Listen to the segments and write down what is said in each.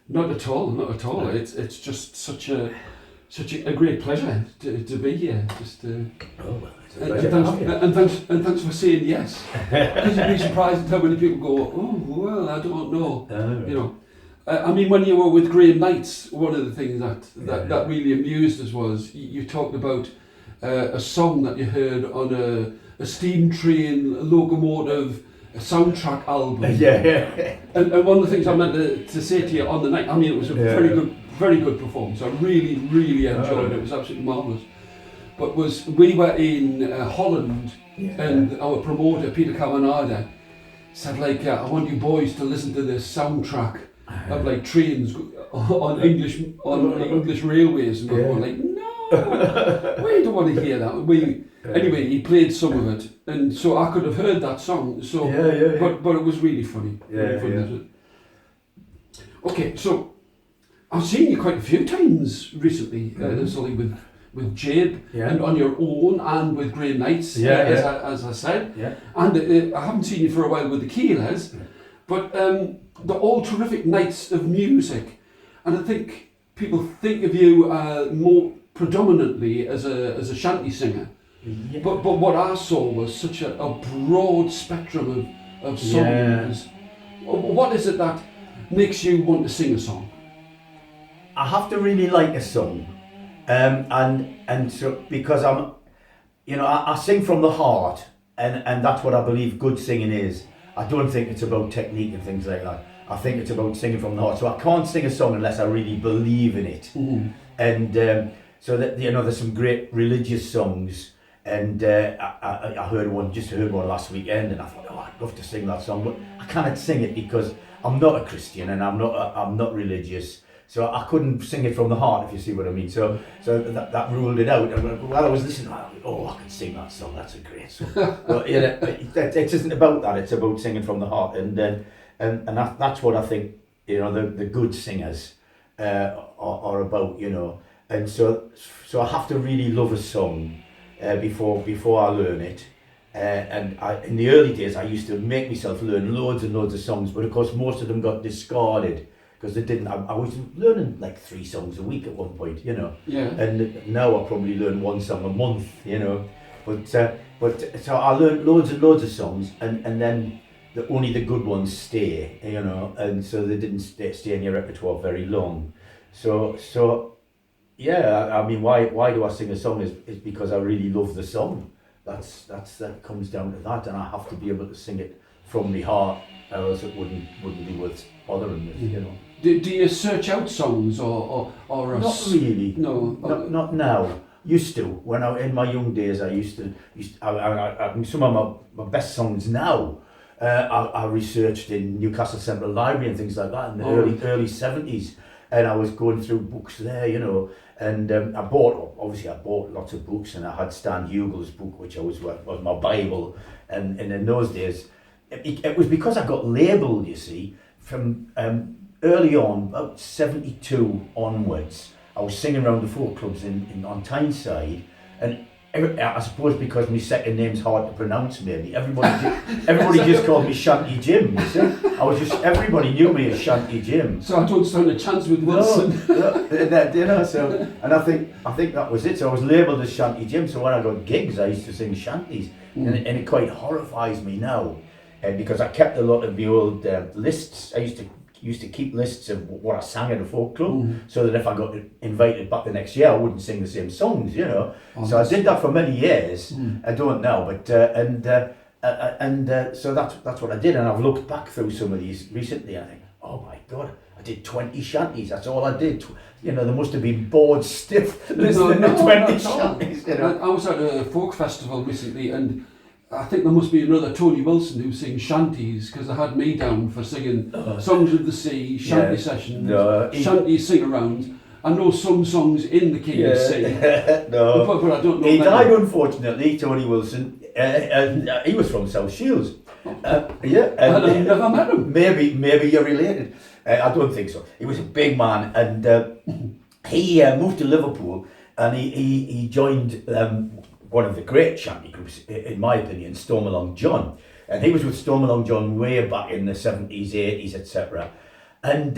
Not at all, not at all. No. It's just such a great pleasure to be here. Just and thanks for saying yes. Because you'd be surprised at how many people go, oh well, I don't know. You know, I mean, when you were with Graham Knights, one of the things that really amused us was you talked about a song that you heard on a steam train locomotive soundtrack album. And one of the things I meant to say to you on the night, I mean, it was a very good performance. I really enjoyed it. It was absolutely marvellous. But we were in Holland, and our promoter Peter Cavanagh said, like, I want you boys to listen to this soundtrack of like trains on English railways, and we're like, no, we don't want to hear that. Anyway, he played some of it, and so I could have heard that song. So, but it was really funny. Okay, so I've seen you quite a few times recently, Sully, with Jabe, and on your own, and with Graham Knights, as I said. And I haven't seen you for a while with the Keelers, but they're all terrific nights of music, and I think people think of you more predominantly as a shanty singer. But what I saw was such a broad spectrum of songs. What is it that makes you want to sing a song? I have to really like a song, and so because I sing from the heart, and that's what I believe good singing is. I don't think it's about technique and things like that. I think it's about singing from the heart. So I can't sing a song unless I really believe in it. And so that there's some great religious songs. And I heard one last weekend, and I thought, I'd love to sing that song, but I can't sing it because I'm not a Christian and I'm not religious, so I couldn't sing it from the heart, if you see what I mean. So that ruled it out. And while I was listening, I can sing that song. That's a great song. But it isn't about that. It's about singing from the heart, and that's what I think. The good singers are about. And so I have to really love a song. Before I learn it, and in the early days I used to make myself learn loads and loads of songs, but of course most of them got discarded because they didn't. I was learning like 3 songs a week at one point, and now I probably learn 1 song a month, but so I learned loads and loads of songs, and then only the good ones stay, and so they didn't stay in your repertoire very long. So yeah, I mean, why do I sing a song is because I really love the song. That comes down to that, and I have to be able to sing it from my heart, or else it wouldn't be worth bothering with, Do you search out songs or not really? No, not now. Used to, when in my young days, I used to. Some of my best songs now. I researched in Newcastle Central Library and things like that in the early 70s, and I was going through books there, and I bought lots of books, and I had Stan Hugel's book, which was my Bible, and in those days, it was because I got labelled, you see, from early on, about 72 onwards. I was singing around the folk clubs on Tyneside, and I suppose because my second name's hard to pronounce, maybe everybody just called me Shanty Jim. You see, everybody knew me as Shanty Jim. So I don't stand a chance with Wilson. So and I think that was it. So I was labelled as Shanty Jim. So when I got gigs, I used to sing shanties, and it quite horrifies me now, because I kept a lot of the old lists. I used to keep lists of what I sang at a folk club, so that if I got invited back the next year, I wouldn't sing the same songs, So I did that for many years. I don't now, but so that's what I did. And I've looked back through some of these recently, and I think, oh my God, I did 20 shanties. That's all I did. They must have been bored stiff listening to 20 shanties. I was at a folk festival recently, and I think there must be another Tony Wilson who sings shanties, because they had me down for singing Songs of the Sea, shanty sessions, shanty sing-arounds. I know some songs in the key of C, but I don't know. He died, unfortunately, Tony Wilson, and he was from South Shields. I've never met him. Maybe you're related. I don't think so. He was a big man, and he moved to Liverpool, and he joined one of the great shanty groups, in my opinion, Stormalong John. And he was with Stormalong John way back in the 70s, 80s, etc. And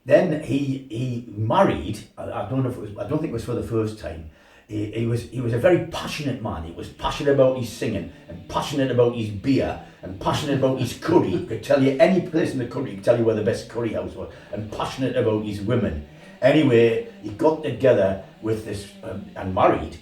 then he married. I don't know if it was. I don't think it was for the first time. He was a very passionate man. He was passionate about his singing, and passionate about his beer, and passionate about his curry. He could tell you any place in the country. He could tell you where the best curry house was, and passionate about his women. Anyway, he got together with this and married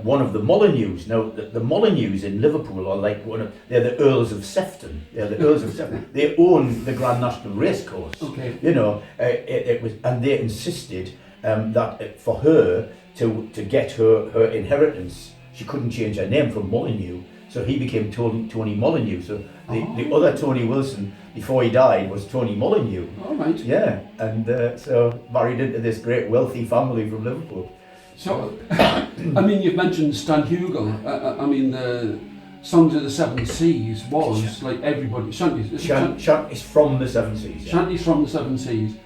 one of the Molyneux. Now, the Molyneux in Liverpool are like they're the Earls of Sefton. They're the Earls of Sefton. They own the Grand National Racecourse. Okay. You know, it was, and they insisted that for her to get her inheritance, she couldn't change her name from Molyneux. So he became Tony Molyneux. So the other Tony Wilson, before he died, was Tony Molyneux. All right. Yeah, and so married into this great wealthy family from Liverpool. So, I mean, you've mentioned Stan Hugo. I mean, the Songs of the Seven Seas was like everybody. Shanties. Shanties from the Seven Seas. Yeah. Shanties from the Seven Seas.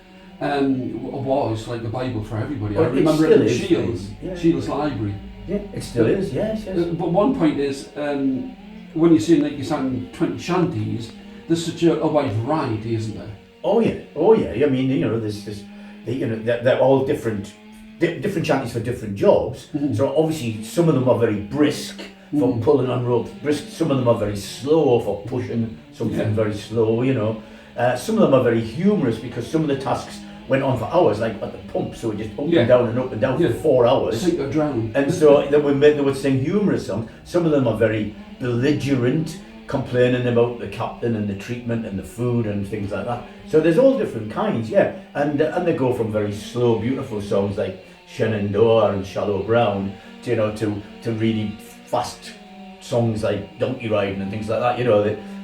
Was like a Bible for everybody. Well, I remember it in is, Shields, yeah. Shields Library. Yeah, it still is. Yes. But one point is, when you sing like you sang 20 shanties, there's such a wide variety, isn't there? Oh yeah. I mean, you know, they're all different shanties for different jobs. Mm-hmm. So obviously, some of them are very brisk for pulling on ropes. Brisk. Some of them are very slow for pushing something very slow. You know, some of them are very humorous because some of the tasks went on for hours, like at the pump, so just up and down for 4 hours. Sink or drown. And so they would sing humorous songs. Some of them are very belligerent, complaining about the captain and the treatment and the food and things like that. So there's all different kinds, yeah. And they go from very slow, beautiful songs like Shenandoah and Shallow Brown, to really fast songs like Donkey Riding and things like that,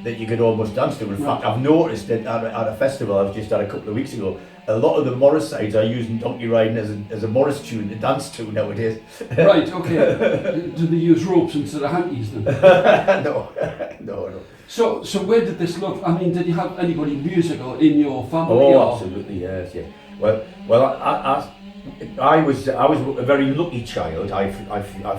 that you could almost dance to. In fact, I've noticed that at a festival I was just at a couple of weeks ago, a lot of the Morris sides are using Donkey Riding as a Morris tune to dance to nowadays. Right, okay. Do they use ropes instead of hankies then? No. So where did this love? I mean, did you have anybody musical in your family? Oh, absolutely, yes, yeah. Well, I was a very lucky child. I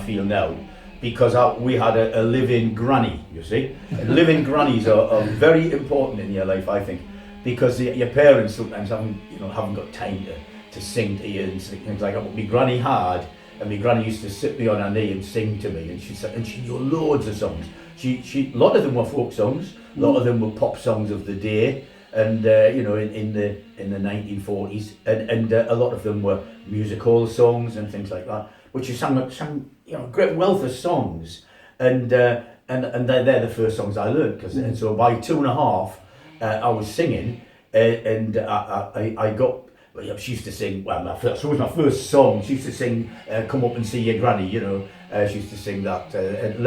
feel now, because we had a live-in granny. You see, and live-in grannies are very important in your life, I think. Because your parents sometimes haven't got time to sing to you and things like that. But my granny had, and my granny used to sit me on her knee and sing to me, and she knew loads of songs. A lot of them were folk songs, a lot of them were pop songs of the day, and in the 1940s, and a lot of them were music hall songs and things like that. But she sang a great wealth of songs, and they're the first songs I learned. And so by 2.5. I was singing, and I got. She used to sing. Well, so it was my first song. She used to sing "Come Up and See Your Granny." She used to sing that and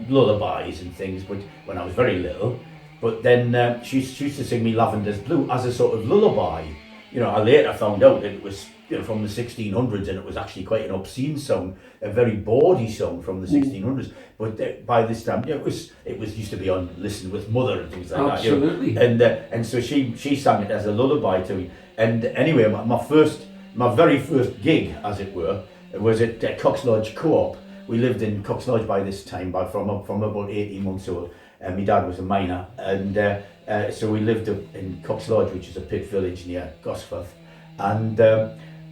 lullabies and things. But when I was very little, but then she used to sing me "Lavender's Blue" as a sort of lullaby. I later found out that it was from the 1600s, and it was actually quite an obscene song, a very bawdy song from the 1600s. But by this time, it was used to be on Listen with Mother and things like Absolutely. that. And so she sang it as a lullaby to me. And anyway, my very first gig, as it were, was at Cox Lodge Co-op. We lived in Cox Lodge by this time, from about 18 months old. And my dad was a miner, and so we lived up in Cox Lodge, which is a pit village near Gosforth. And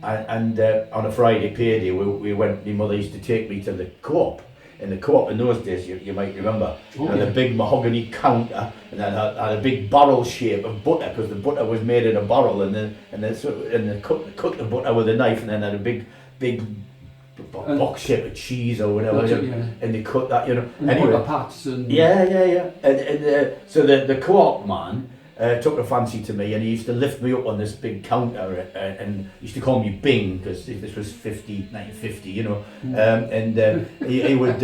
on a Friday payday, we went. My mother used to take me to the co-op. In the co-op in those days, you might remember, had a big mahogany counter, and then had a big barrel shape of butter, because the butter was made in a barrel, and then cut the butter with a knife, and then had a big box shape of cheese or whatever, and they cut that, And anyway. butter pats and And so the co-op man took a fancy to me, and he used to lift me up on this big counter, and he used to call me Bing, because this was 1950, he would,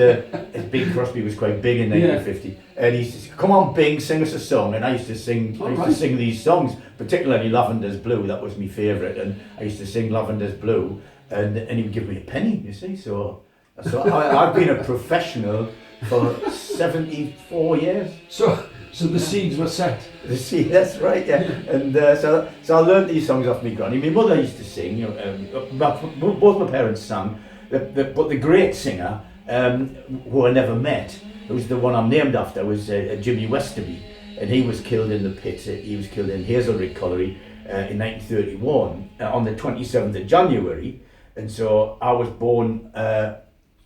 Bing Crosby was quite big in 1950, and he used to say, "Come on, Bing, sing us a song," and I used to sing these songs, particularly Lavender's Blue. That was my favourite, and I used to sing Lavender's Blue, and he would give me a penny, you see, so I've been a professional for 74 years. So the seeds were set. That's right, yeah. And so I learned these songs off my granny. My mother used to sing. Both my parents sang. But the great singer, who I never met, who's the one I'm named after, was Jimmy Westerby, and he was killed in the pit. He was killed in Hazelrig Colliery, in 1931 on the 27th of January, and so I was born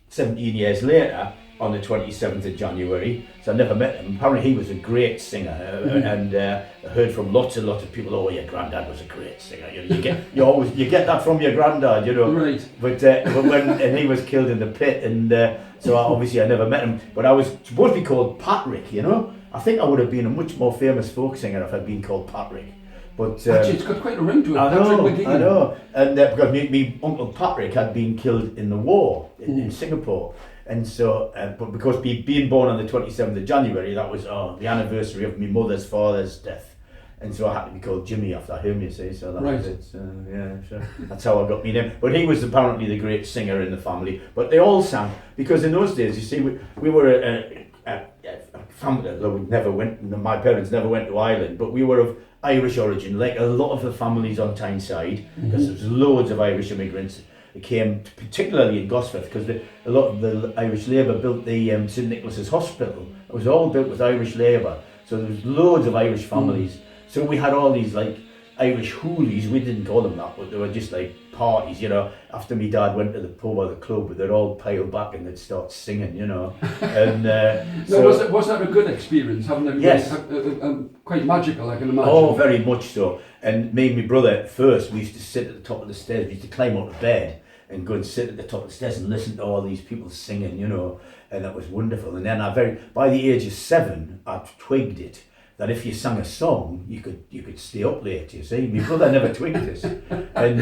17 years later on the 27th of January, so I never met him. Apparently he was a great singer, and I heard from lots and lots of people, oh, your granddad was a great singer. You get that from your granddad, you know. Right. But and he was killed in the pit, and so obviously I never met him. But I was supposed to be called Patrick, you know. I think I would have been a much more famous folk singer if I'd been called Patrick. But actually, it's got quite a ring to it. I Patrick know, Mageean. and because me uncle Patrick had been killed in the war in Singapore. And so, but because being born on the 27th of January, that was the anniversary of my mother's father's death. And so I had to be called Jimmy after him, you see, so that was it. So that's how I got my name. But he was apparently the great singer in the family. But they all sang, because in those days, you see, we were a family, though my parents never went to Ireland, but we were of Irish origin, like a lot of the families on Tyneside, because there was loads of Irish immigrants. It came particularly in Gosforth, because a lot of the Irish Labour built the St Nicholas's Hospital. It was all built with Irish Labour, so there was loads of Irish families. So we had all these like Irish hoolies, we didn't call them that, but they were just like parties, you know. After my dad went to the pub or the club, they'd all pile back and they'd start singing, you know. And was that a good experience, having everybody? Yes. Quite magical, I can imagine. Oh, very much so. And me and my brother, at first, we used to sit at the top of the stairs. We used to climb out of bed and go and sit at the top of the stairs and listen to all these people singing, you know. And that was wonderful. And then by the age of 7, I twigged it, that if you sang a song, you could stay up late, you see. My brother never twigged this. And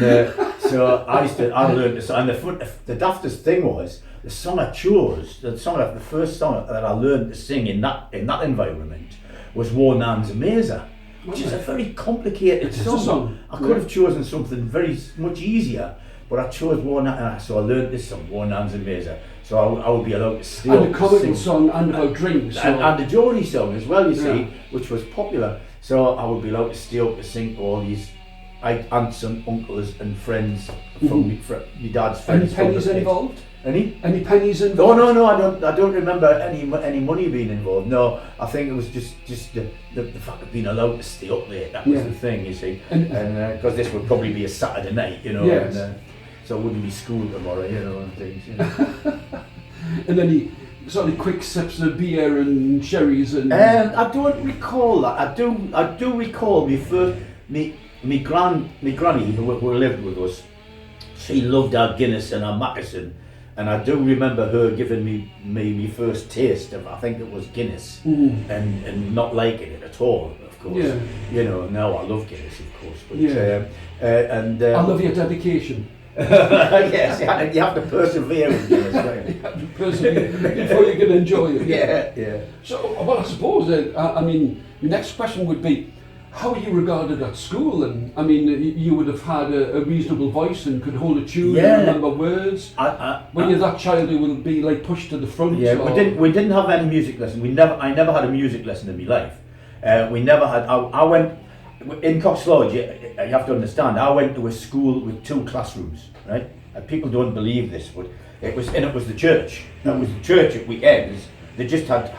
so I learned this. And the daftest thing was, the first song that I learned to sing in that environment was War Nan's Amazer, which is a very complicated song. I could have chosen something very much easier, but I chose War Nan, so I learned this song, War Nan's Amazer. So I would be allowed to still and a comical song and about drinks. And a Geordie song as well, you see, which was popular. So I would be allowed to stay up to sing to all these aunts and uncles and friends from my dad's friends. Any pennies involved? Any pennies involved? No, I don't remember any money being involved. No, I think it was just the fact of being allowed to stay up late. That was the thing, you see. And because this would probably be a Saturday night, you know. Yes. And, so it wouldn't be school tomorrow, you know, and things. You know. And then he sort of quick sips of beer and sherries and. I don't recall that. I do recall my granny who lived with us. She loved our Guinness and our Mageean, and I do remember her giving me my first taste of, I think it was Guinness, and not liking it at all. Of course, you know. Now I love Guinness, of course. But, I love your dedication. Yes, you have to persevere with Guinness, right? You have to persevere before you can enjoy it. Yeah. So, well, I suppose, I mean, the next question would be, how are you regarded at school? And I mean, you would have had a reasonable voice and could hold a tune and remember words. When you're that child who will be like pushed to the front. Yeah, we didn't have any music lesson. I never had a music lesson in my life. We never had. I went in Cox Lodge. You have to understand. I went to a school with 2 classrooms, right? And people don't believe this, but it was the church. That was the church at weekends. They just had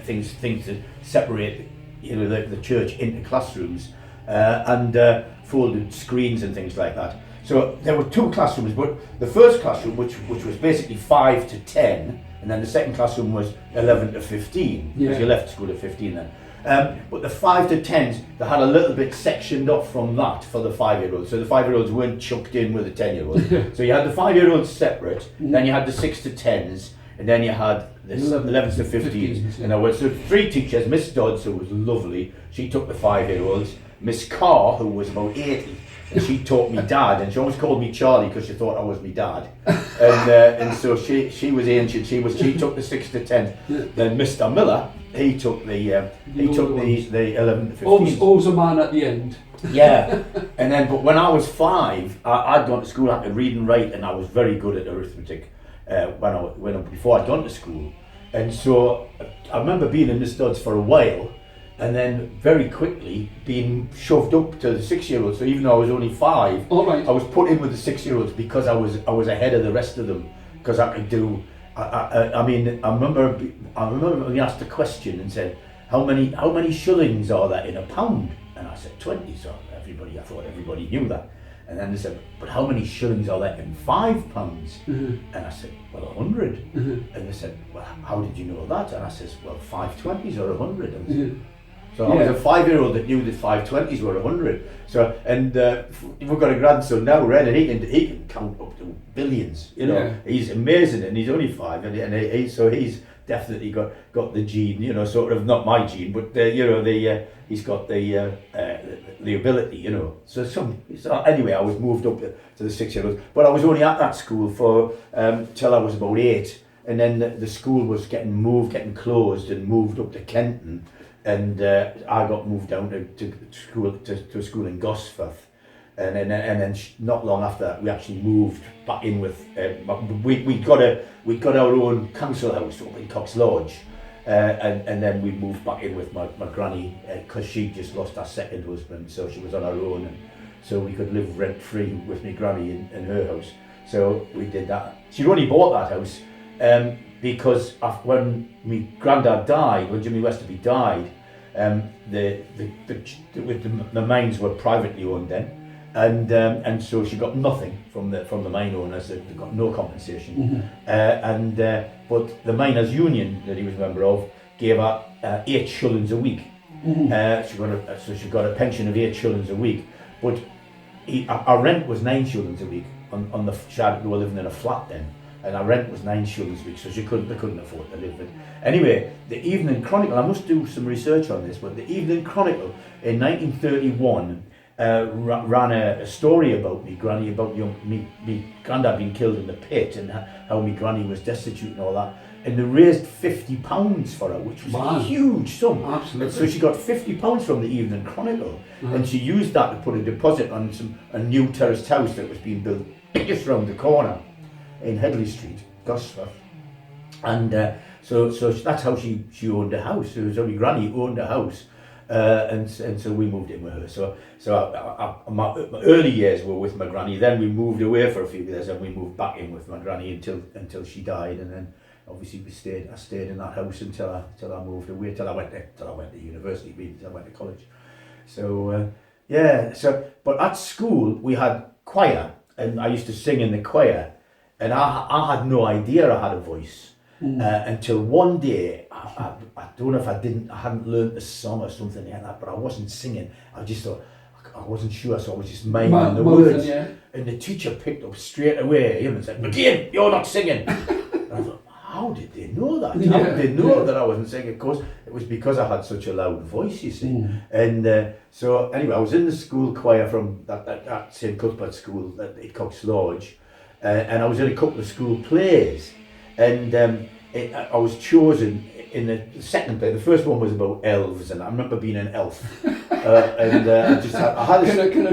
things to separate, you know, the church into classrooms and folded screens and things like that. So there were 2 classrooms, but the first classroom, which was basically 5 to 10, and then the second classroom was 11 to 15, because you left school at 15 then. But the 5 to 10s, they had a little bit sectioned off from that for the 5-year-olds. So the 5-year-olds weren't chucked in with the 10-year-olds. So you had the 5-year-olds separate, then you had the 6 to 10s, and then you had the 11s to 15s. And there were 3 teachers. Miss Dodds, who was lovely, she took the 5-year-olds. Miss Carr, who was about 80, and she taught me dad, and she always called me Charlie because she thought I was me dad. And so she was ancient. She took the 6 to 10. Then Mr. Miller, he took the 11 to 15s. Always a man at the end. Yeah, and then but when I was 5, I'd gone to school. I could read and write, and I was very good at arithmetic before I'd gone to school. And so I remember being in Miss Dodds for a while, and then very quickly being shoved up to the 6-year-olds. So even though I was only 5, I was put in with the 6-year-olds because I was ahead of the rest of them, because I could do. I remember when he asked a question and said, how many shillings are there in a pound? And I said 20, so I thought everybody knew that. And then they said, but how many shillings are there in £5? And I said, well, 100. And they said, well, how did you know that? And I said, well, 520s are 100. And said, so I was a 5-year-old that knew that 520s were 100. So, and we've got a grandson now, Red, and he can count up to billions. You know, he's amazing, and he's only 5, and so he's definitely got the gene. You know, sort of not my gene, but you know, he's got the ability. You know, so anyway, I was moved up to the 6-year-olds, but I was only at that school for till I was about 8, and then the school was getting closed and moved up to Kenton. And I got moved down to a school in Gosforth, and then not long after that we actually moved back in with we got our own council house up in Cox Lodge, and then we moved back in with my granny because she just lost her second husband, so she was on her own, and so we could live rent free with my granny in her house. So we did that. She'd only bought that house. Because when my granddad died, when Jimmy Westerby died, the mines were privately owned then, and so she got nothing from the mine owners. They got no compensation, but the miners' union that he was a member of gave her 8 shillings a week. She got a pension of 8 shillings a week, but our rent was 9 shillings a week on the. They were living in a flat then. And our rent was 9 shillings a week, so they couldn't afford to live with. Anyway, the Evening Chronicle, I must do some research on this, but the Evening Chronicle in 1931 ran a story about me granny, about me granddad being killed in the pit, and how me granny was destitute and all that. And they raised £50 for her, which was a huge sum. Absolutely. And so she got £50 from the Evening Chronicle, and she used that to put a deposit on a new terraced house that was being built just round the corner in Headley Street, Gosforth, and so that's how she owned a house. It was only granny owned a house, and so we moved in with her. So my early years were with my granny. Then we moved away for a few years, and we moved back in with my granny until she died, and then obviously I stayed in that house until I moved away, till I went to university, really, till I went to college. So but at school we had choir, and I used to sing in the choir. And I had no idea I had a voice until one day, I don't know if I hadn't learned the song or something like that, but I wasn't singing. I just thought, I wasn't sure, so I was just miming the words. Yeah. And the teacher picked up straight away and said, "Mageean, you're not singing." And I thought, how did they know that? How did they know that I wasn't singing? Of course, it was because I had such a loud voice, you see. And so anyway, I was in the school choir from that St Cuthbert school at Cox Lodge. And I was in a couple of school plays, and I was chosen in the second play. The first one was about elves, and I remember being an elf. Can I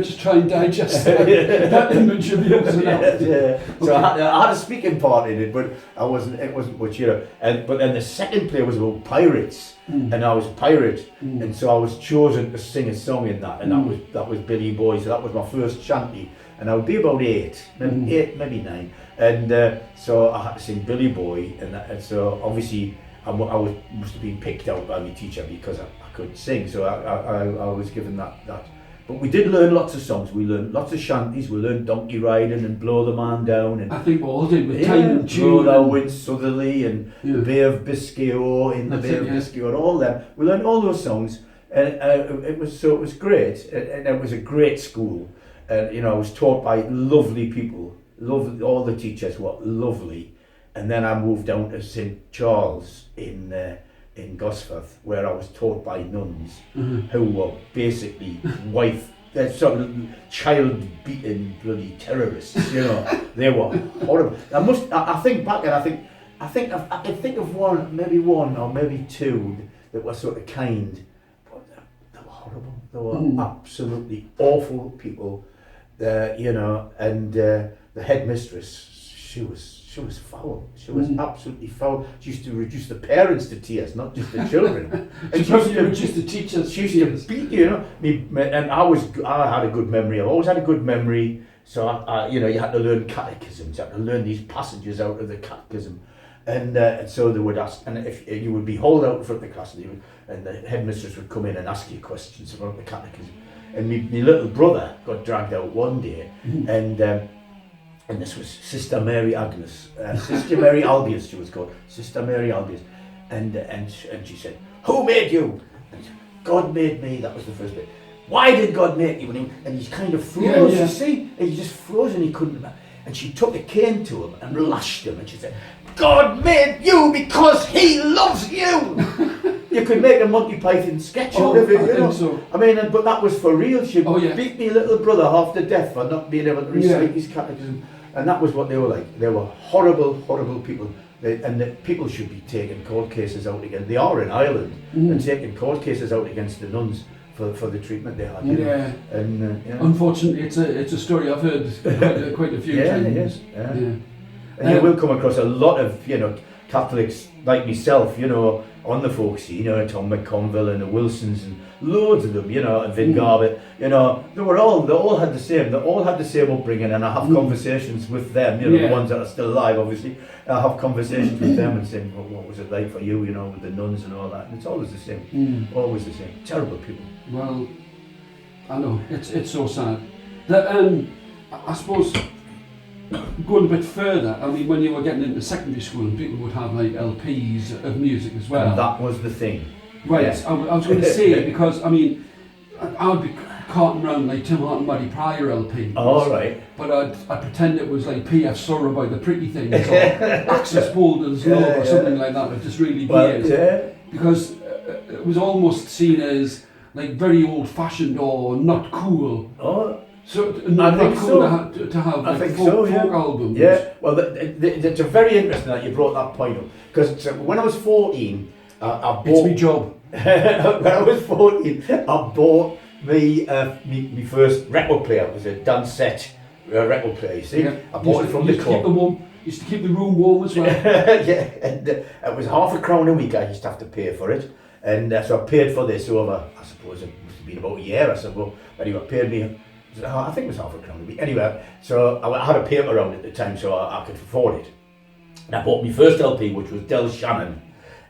just try and digest that image of you as an elf? Yeah. So I had a speaking part in it, but it wasn't much, you know. But then the second play was about pirates, and I was a pirate, and so I was chosen to sing a song in that, and that was Billy Boy. So that was my first shanty. And I would be about 8, maybe 9, and so I had to sing Billy Boy, and so obviously I must have been picked out by my teacher because I could sing, so I was given that. But we did learn lots of songs. We learned lots of shanties. We learned Donkey Riding and Blow the Man Down, and I think we all did with Time and Tune. Blow Thou Wind Southerly and the Bay of Biscay, and all them. We learned all those songs, and it was great, and it was a great school. You know, I was taught by lovely people. All the teachers were lovely, and then I moved down to St Charles in Gosforth, where I was taught by nuns who were basically sort of child-beating bloody terrorists. You know, they were horrible. I think back, and I can think of one or maybe 2 that were sort of kind, but they were horrible. They were absolutely awful people. You know, and the headmistress, she was foul. She was absolutely foul. She used to reduce the parents to tears, not just the children. And she used to reduce the teachers. She used to beat, you know. And I had a good memory. I've always had a good memory. So you know, you had to learn catechisms. You had to learn these passages out of the catechism, and so they would ask. And if you would be hauled out in front of the class, and the headmistress would come in and ask you questions about the catechism. And my little brother got dragged out one day, and this was Sister Mary Agnes, Sister Mary Albius, she was called, Sister Mary Albius, and she said, "Who made you?" And he said, "God made me." That was the first bit. "Why did God make you?" And he kind of froze, you see, and he just froze and he couldn't. And she took a cane to him and lashed him, and she said, "God made you because He loves you." You could make a Monty Python sketch out of it, you know. So. I mean, but that was for real. She beat me little brother half to death for not being able to recite his catechism. And that was what they were like. They were horrible, horrible people. And people should be taking court cases out against. They are in Ireland and taking court cases out against the nuns for the treatment they had. Yeah. And unfortunately, it's a story I've heard quite a few times. Yeah. And you will come across a lot of Catholics like myself, on the folk scene, Tom McConville and the Wilsons and loads of them, and Vin Garbutt, they all had the same upbringing, and I have conversations with them, the ones that are still alive, obviously. I have conversations with them and saying, well, what was it like for you, with the nuns and all that, and it's always the same, always the same. Terrible people. Well, I know, it's so sad. That, I suppose, going a bit further, I mean, when you were getting into secondary school, people would have like LPs of music as well. And that was the thing. Right, I was going to say, because, I mean, I would be carting around like Tim Hart and Muddy Pryor LPs. Oh, right. But I'd pretend it was like P.F. Sorrow by the Pretty Things, or Axis Bolden's Love, or something like that, with just really weird. Because it was almost seen as like very old-fashioned or not cool. Oh. So not cool to have like folk albums. Yeah, well, it's very interesting that you brought that point up, because when I was 14, I bought. It's my job. When I was 14, I bought my first record player. It was a Dansette record player. You see, I bought it from the club. Used to keep the room warm as well. Yeah, and it was £0.50 a week. I used to have to pay for it, and so I paid for this over. I suppose it must have been about a year. I said, well, anyway, paid me. I think it was £0.50 a week. Anyway, so I had a paper round at the time, so I could afford it. And I bought my first LP, which was Del Shannon,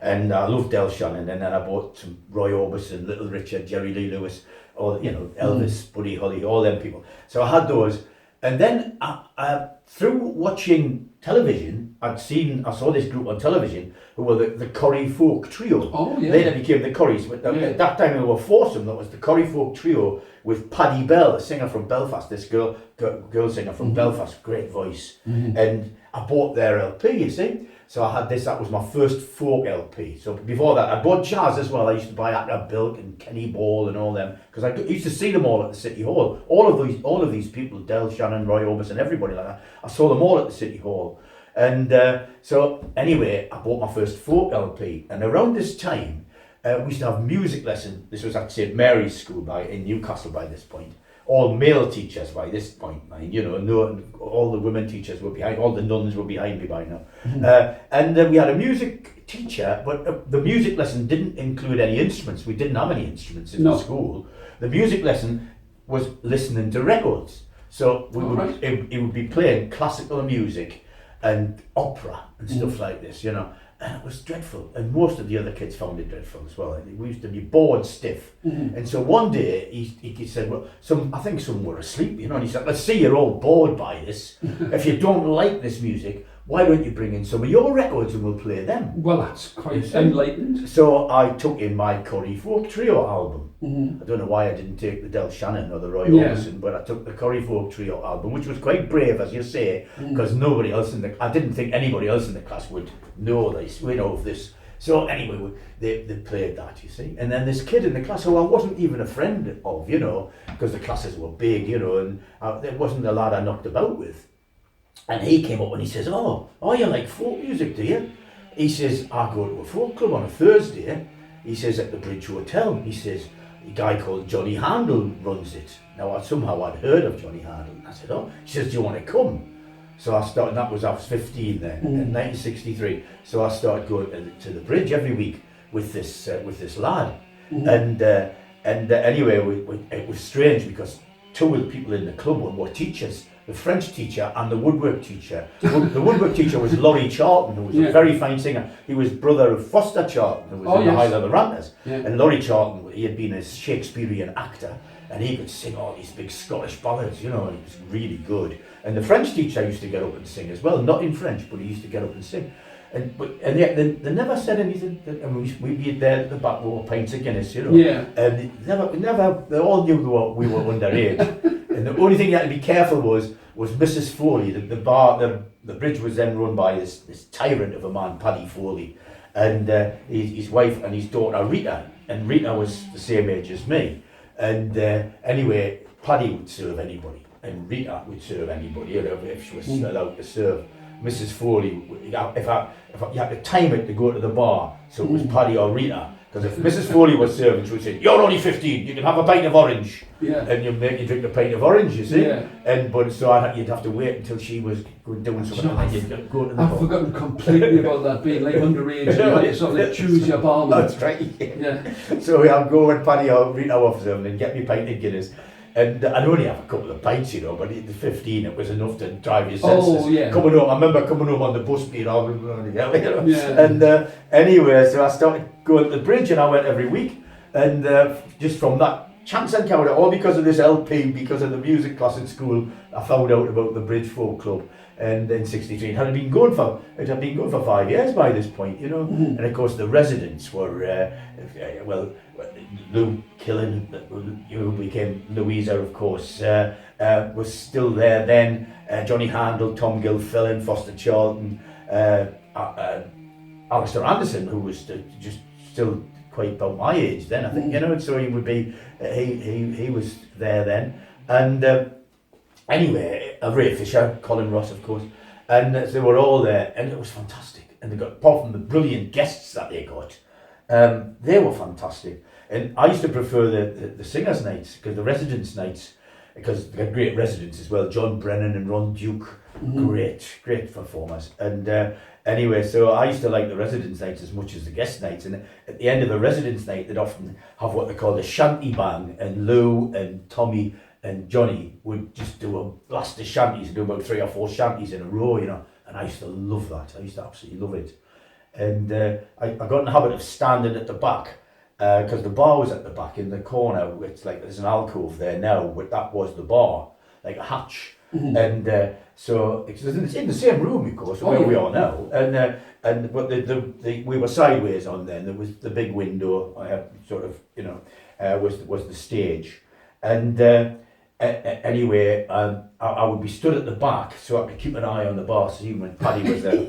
and I loved Del Shannon. And then I bought some Roy Orbison, Little Richard, Jerry Lee Lewis, or Elvis, Buddy Holly, all them people. So I had those, and then I through watching television, I saw this group on television who were the Corrie Folk Trio. Oh, yeah. Later became the Corries, but at that time they were foursome. That was the Corrie Folk Trio with Paddy Bell, a singer from Belfast. This girl singer from Belfast, great voice. And I bought their LP, you see. So I had this. That was my first folk LP. So before that, I bought jazz as well. I used to buy Atta Bilk and Kenny Ball and all them, because I used to see them all at the City Hall. All of these people, Del Shannon, Roy Orbison, everybody like that. I saw them all at the City Hall. And so anyway, I bought my first folk LP. And around this time, we used to have music lesson. This was at St Mary's School in Newcastle by this point. All male teachers by this point, no, all the women teachers were behind, all the nuns were behind me by now. And we had a music teacher, but the music lesson didn't include any instruments. We didn't have any instruments in the school. The music lesson was listening to records. So it would be playing classical music and opera and stuff like this, And it was dreadful, and most of the other kids found it dreadful as well. We used to be bored stiff. And so one day he said, well, I think some were asleep, and he said, let's see, you're all bored by this. If you don't like this music, why don't you bring in some of your records and we'll play them? Well, that's quite enlightened. So I took in my Corrie Folk Trio album. I don't know why I didn't take the Del Shannon or the Roy Orbison, but I took the Corrie Folk Trio album, which was quite brave, as you say, because nobody else I didn't think anybody else in the class would know this, of this. So anyway, they played that, you see. And then this kid in the class who I wasn't even a friend of, because the classes were big, and there wasn't a lad I knocked about with. And he came up and he says, oh, you like folk music, do you? He says, I go to a folk club on a Thursday. He says, at the Bridge Hotel. He says, a guy called Johnny Handel runs it. Now, I'd heard of Johnny Handel. And I said, oh. He says, do you want to come? So I started, I was 15 then, in 1963. So I started going to the Bridge every week with this lad. And anyway, it was strange because two of the people in the club were teachers. The French teacher and the woodwork teacher. The woodwork teacher was Laurie Charlton, who was a very fine singer. He was brother of Foster Charlton, who was in the High Leather Ranters. And Laurie Charlton, he had been a Shakespearean actor, and he could sing all these big Scottish ballads, you know, and he was really good. And the French teacher used to get up and sing as well, not in French, but he used to get up and sing. And yet they never said anything. And we'd be there at the back with pints of Guinness, you know. Yeah. And they all knew we were underage. And the only thing you had to be careful was Mrs. Foley. The bridge was then run by this tyrant of a man, Paddy Foley, and his wife and his daughter Rita. And Rita was the same age as me. And anyway, Paddy would serve anybody, and Rita would serve anybody, you know, if she was allowed to serve. Mrs. Foley, you had to time it to go to the bar, so it was Paddy or Rita. Because if Mrs. Foley was serving, she would say, "You're only 15. You can have a pint of orange." Yeah. And you make you drink a pint of orange, you see. Yeah. But you'd have to wait until she was doing something, and you'd go to the bar. I've forgotten completely about that being like underage. You had to sort of like choose your barman. That's right. Yeah. So I'd go when Paddy or Rita was serving and get me pint of Guinness. And I'd only have a couple of pints, you know, but at 15 it was enough to drive your senses. Oh, yeah. Coming home, I remember coming home on the bus being all, you know. Yeah. And anyway, so I started going to the bridge, and I went every week. And just from that chance encounter, all because of this LP, because of the music class at school, I found out about the Bridge Folk Club. And in '63, it had been going for 5 years by this point, you know. And of course, the residents were Lou Killen, who became Louisa, of course, was still there then. Johnny Handel, Tom Gilfillan, Foster Charlton, Alistair Anderson, who was just still quite about my age then, I think, you know. So he would be, he was there then, and. Anyway, Ray Fisher, Colin Ross, of course, and they were all there, and it was fantastic. And they got, apart from the brilliant guests that they got, they were fantastic. And I used to prefer the singers' nights, because the residents' nights, because they had great residents as well. John Brennan and Ron Duke, great performers. And anyway, so I used to like the residents' nights as much as the guest nights. And at the end of the residents' night, they'd often have what they called a shanty bang, and Lou and Tommy and Johnny would just do a blast of shanties, and do about 3 or 4 shanties in a row, you know, and I used to love that. I used to absolutely love it. And I got in the habit of standing at the back, because the bar was at the back in the corner. It's like there's an alcove there now, but that was the bar, like a hatch. And so it's in the same room, of course, where we are now. But we were sideways on then. There was the big window, sort of, you know, was the stage. And anyway, I would be stood at the back, so I could keep an eye on the bar, so even when Paddy was there.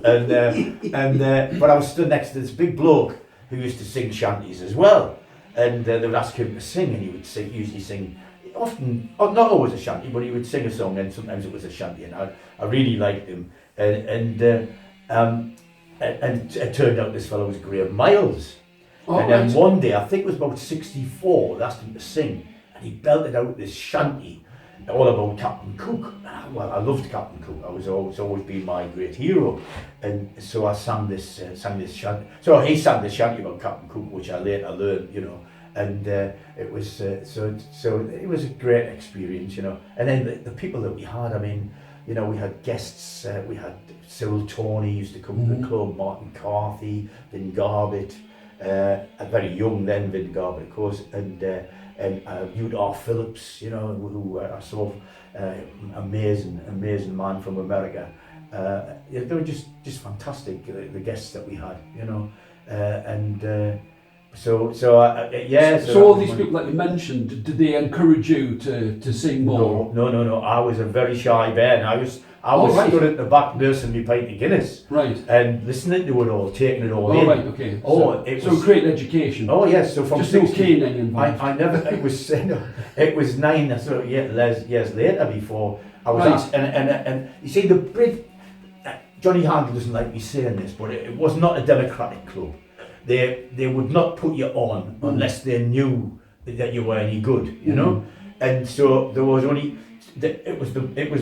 But I was stood next to this big bloke who used to sing shanties as well. And they would ask him to sing, and he would usually sing, often, not always a shanty, but he would sing a song, and sometimes it was a shanty, and I really liked him. And it turned out this fellow was Graham Miles. And then one day, I think it was about 64, they asked him to sing. And he belted out this shanty all about Captain Cook. Well, I loved Captain Cook. I was always been my great hero, and so I sang this shanty. So he sang this shanty about Captain Cook, which I later learned, you know. And it was so it was a great experience, you know. And then the people that we had, I mean, you know, we had guests. We had Cyril Tawney used to come to the club, Martin Carthy, Vin Garbett, very young then, Vin Garbett, of course, and Hugh R. Phillips, you know, who I saw, amazing man from America. They were just fantastic, the guests that we had, you know, So all these people that you mentioned, did they encourage you to sing more? No. I was a very shy bear. I was stood at the back nursing me pint of Guinness. Right. And listening to it all, taking it all in. Right, okay. It was great education. Oh yes, so from just no caning involved. I never. It was 9 sort of years later before I was asked. And you see, the Brit, Johnny Handel doesn't like me saying this, but it was not a democratic club. They would not put you on unless they knew that you were any good, you know. And so there was only it was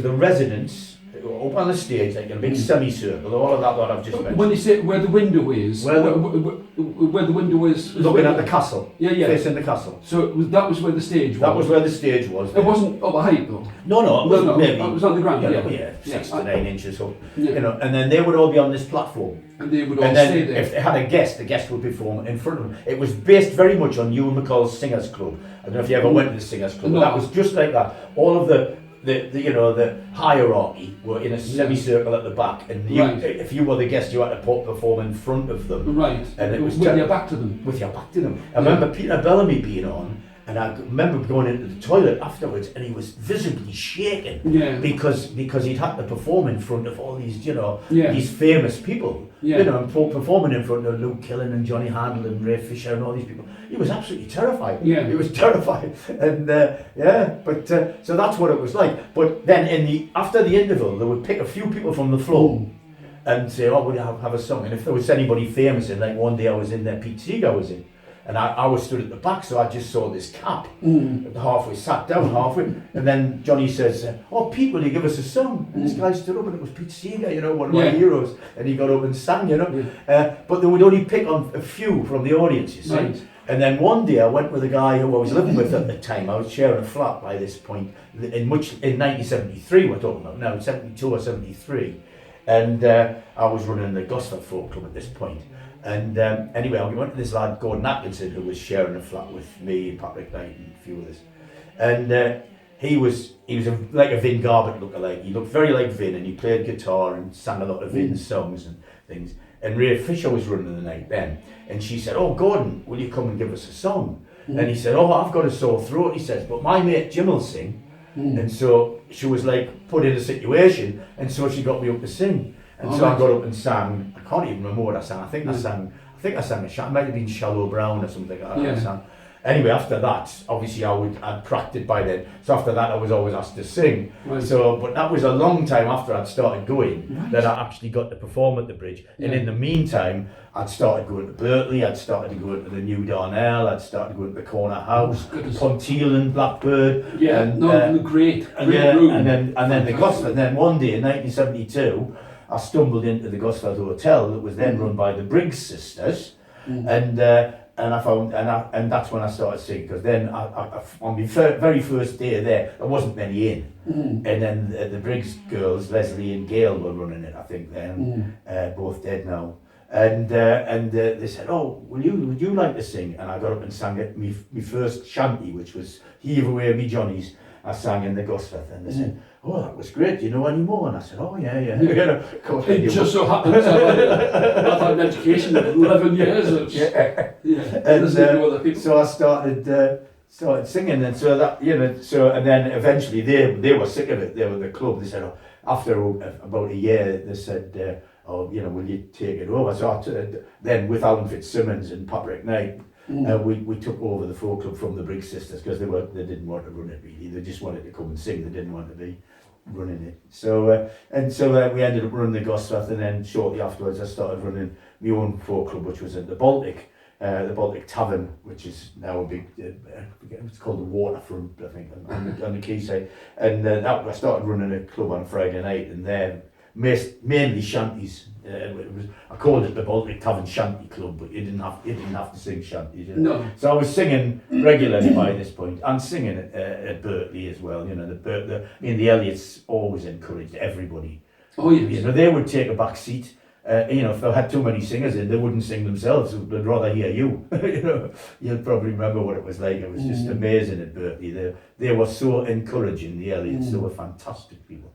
the residents up on the stage, like a big semicircle, all of that what I've just mentioned. When you say where the window is, where the window is looking at the castle, facing the castle. So that was where the stage was. That was where the stage was. It wasn't up a height though. No, it was maybe. It was on the ground. Yeah, 6 to 9 inches up. You know, and then they would all be on this platform. And they would all stay there. If they had a guest, the guest would perform in front of them. It was based very much on Ewan McCall's Singers Club, don't know if you ever went to the Singers Club, No. but that was just like that. All of the you know, the hierarchy were in a semicircle at the back, and you, if you were the guest, you had to perform in front of them. Right. And it was with your back to them. With your back to them. I remember Peter Bellamy being on, and I remember going into the toilet afterwards, and he was visibly shaking because he'd had to perform in front of all these, you know, these famous people. You know, and performing in front of Luke Killen and Johnny Handel and Ray Fisher and all these people. He was absolutely terrified. He was terrified, and but so that's what it was like. But then after the interval, they would pick a few people from the floor and say, "Oh, would you have a song?" And if there was anybody famous in, like one day I was in there, Pete Seeger was in. And I was stood at the back, so I just saw this cap halfway, sat down halfway, and then Johnny says, "Oh, Pete, will you give us a song?" And this guy stood up, and it was Pete Seeger, you know, one of my heroes, and he got up and sang, you know. But they would only pick on a few from the audience, you see. Right. And then one day I went with a guy who I was living with at the time. I was sharing a flat by this point, in 1973 we're talking about now, 72 or 73. And I was running the Gosford Folk Club at this point. And anyway, I went to this lad, Gordon Atkinson, who was sharing a flat with me and Patrick Knight and a few others. And he was like a Vin Garbutt lookalike. He looked very like Vin, and he played guitar and sang a lot of Vin's songs and things. And Ray Fisher was running the night then. And she said, "Oh, Gordon, will you come and give us a song?" And he said, "Oh, I've got a sore throat," he says, "but my mate Jim will sing." And so she was like put in a situation, and so she got me up to sing. And so I got up and sang. I can't even remember what I sang. I think I sang it might have been Shallow Brown or something like that. I sang. Anyway, after that, obviously I'd practiced by then. So after that, I was always asked to sing. Right. So, but that was a long time after I'd started going that I actually got to perform at the Bridge. And in the meantime, I'd started going to Berkeley. I'd started going to the New Darnell. I'd started going to the Corner House, Ponteal and Blackbird. Great room. And then the Gosford. And then one day in 1972. I stumbled into the Gosford Hotel that was then run by the Briggs sisters, and I found and that's when I started singing, because then I on my very first day there wasn't many in, and then the Briggs girls, Leslie and Gail, were running it, I think then, both dead now, and they said, "Oh, would you like to sing?" And I got up and sang it, my first shanty, which was "Heave Away Me Johnnies." I sang in the Gosford, and they said, "Oh, that was great. Do you know any more?" And I said, "Oh, yeah." It just so happens I've had an education of 11 years. So I started singing, and so that, you know, and then eventually they were sick of it. They were the club. They said, "Oh," after about a year, they said, "Oh, you know, will you take it over?" So then with Alan Fitzsimmons and Patrick Knight. We took over the folk club from the Briggs sisters, because they didn't want to run it really. They just wanted to come and sing. They didn't want to be running it. So we ended up running the Gosford, and then shortly afterwards I started running my own folk club, which was at the Baltic Tavern, which is now a big. It's called the Waterfront, I think, on the quayside. And I started running a club on Friday night, and then mainly shanties. I called it the Baltic Tavern Shanty Club, but you didn't have to sing shanties. You know? No. So I was singing regularly by this point, and singing at Berkeley as well. You know, the Elliots always encouraged everybody. Oh yes. You know, they would take a back seat. You know, if they had too many singers in, they wouldn't sing themselves. They'd rather hear you. You know, you'll probably remember what it was like. It was just amazing at Berkeley. They were so encouraging. The Elliots, they were fantastic people.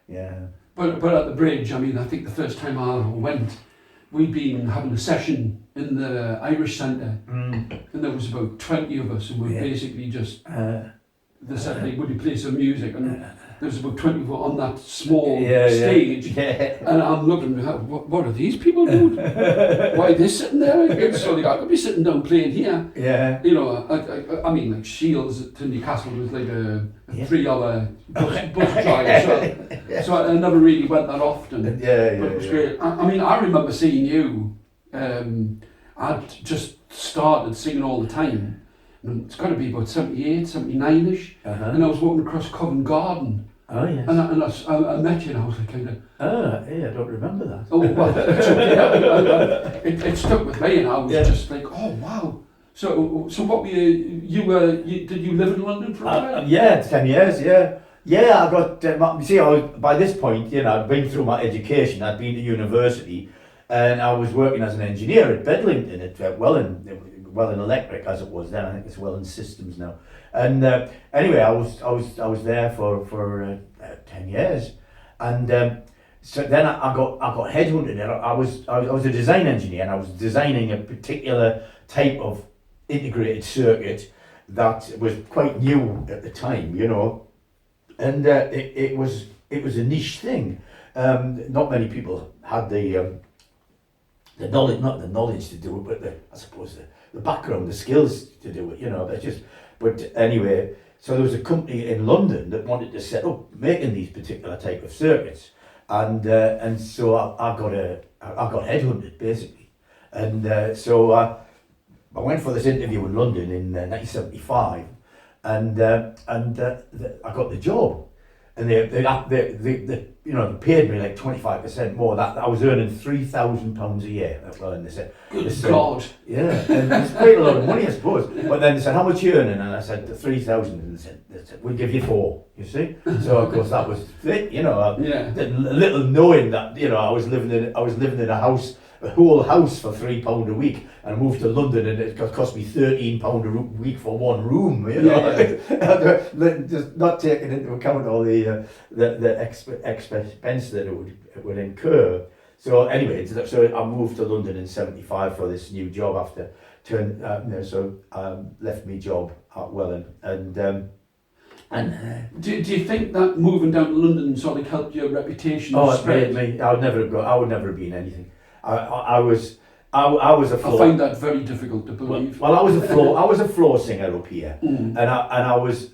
Yeah. But at the Bridge, I mean, I think the first time I went, we'd been having a session in the Irish Centre, and there was about 20 of us, and we basically just, they said, "Would you play some music?" And there was about 20 on that small stage, and I'm looking, what are these people doing? Why are they sitting there? So I could be sitting down playing here. Yeah. You know, I mean, like Shields to Newcastle was like a 3-hour bus drive, so I never really went that often. But it was great. I mean, I remember seeing you. I'd just started singing all the time. And it's got to be about 78, 79-ish. And I was walking across Covent Garden. Oh, yes. And I met you, and I was like, kind of... I don't remember that. Oh, well, it's okay. It stuck with me, and I was just like, oh, wow. So what were did you live in London for a while? Yeah, 10 years, yeah. Yeah, I got, by this point, you know, I'd been through my education, I'd been to university, and I was working as an engineer at Bedlington, at Welling Electric, as it was then. I think it's Welling Systems now. And anyway, I was there for 10 years, and so then I got headhunted. And I was a design engineer, and I was designing a particular type of integrated circuit that was quite new at the time, you know, and it was a niche thing. Not many people had the knowledge, not the knowledge to do it, but I suppose the background, the skills to do it, you know. But anyway, so there was a company in London that wanted to set up making these particular type of circuits, and so I got headhunted basically, and so I went for this interview in London in 1975, and I got the job. And they paid me like 25% more. That I was earning £3,000 a year. Well, and they said, God. yeah, and it's quite a lot of money, I suppose. But then they said, how much are you earning? And I said, 3,000. And they said, we'll give you 4. You see. So of course that was it. You know, little knowing that, you know, I was living in a house, a whole house for £3 a week, and I moved to London, and it cost me £13 a week for one room. You know, just not taking into account all the expense that it would incur. So anyway, so I moved to London in '75 for this new job after left my job at Welland, and do you think that moving down to London sort of helped your reputation? Oh, it made me. I would never have been anything. I was a floor. I find that very difficult to believe. Well, I was a floor singer up here, and I was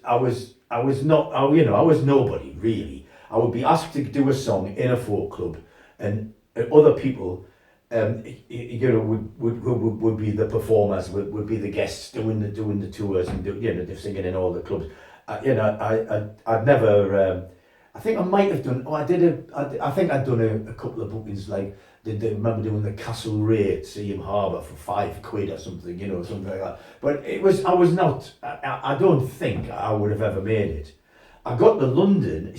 nobody really. I would be asked to do a song in a folk club, and other people, would be the performers, would be the guests doing the tours and singing in all the clubs. I'd never. I think I might have done. I think I'd done a couple of bookings like. I remember doing the Castle Ray at Seaham Harbour for £5 or something, something like that. But I was not. I don't think I would have ever made it. I got to London,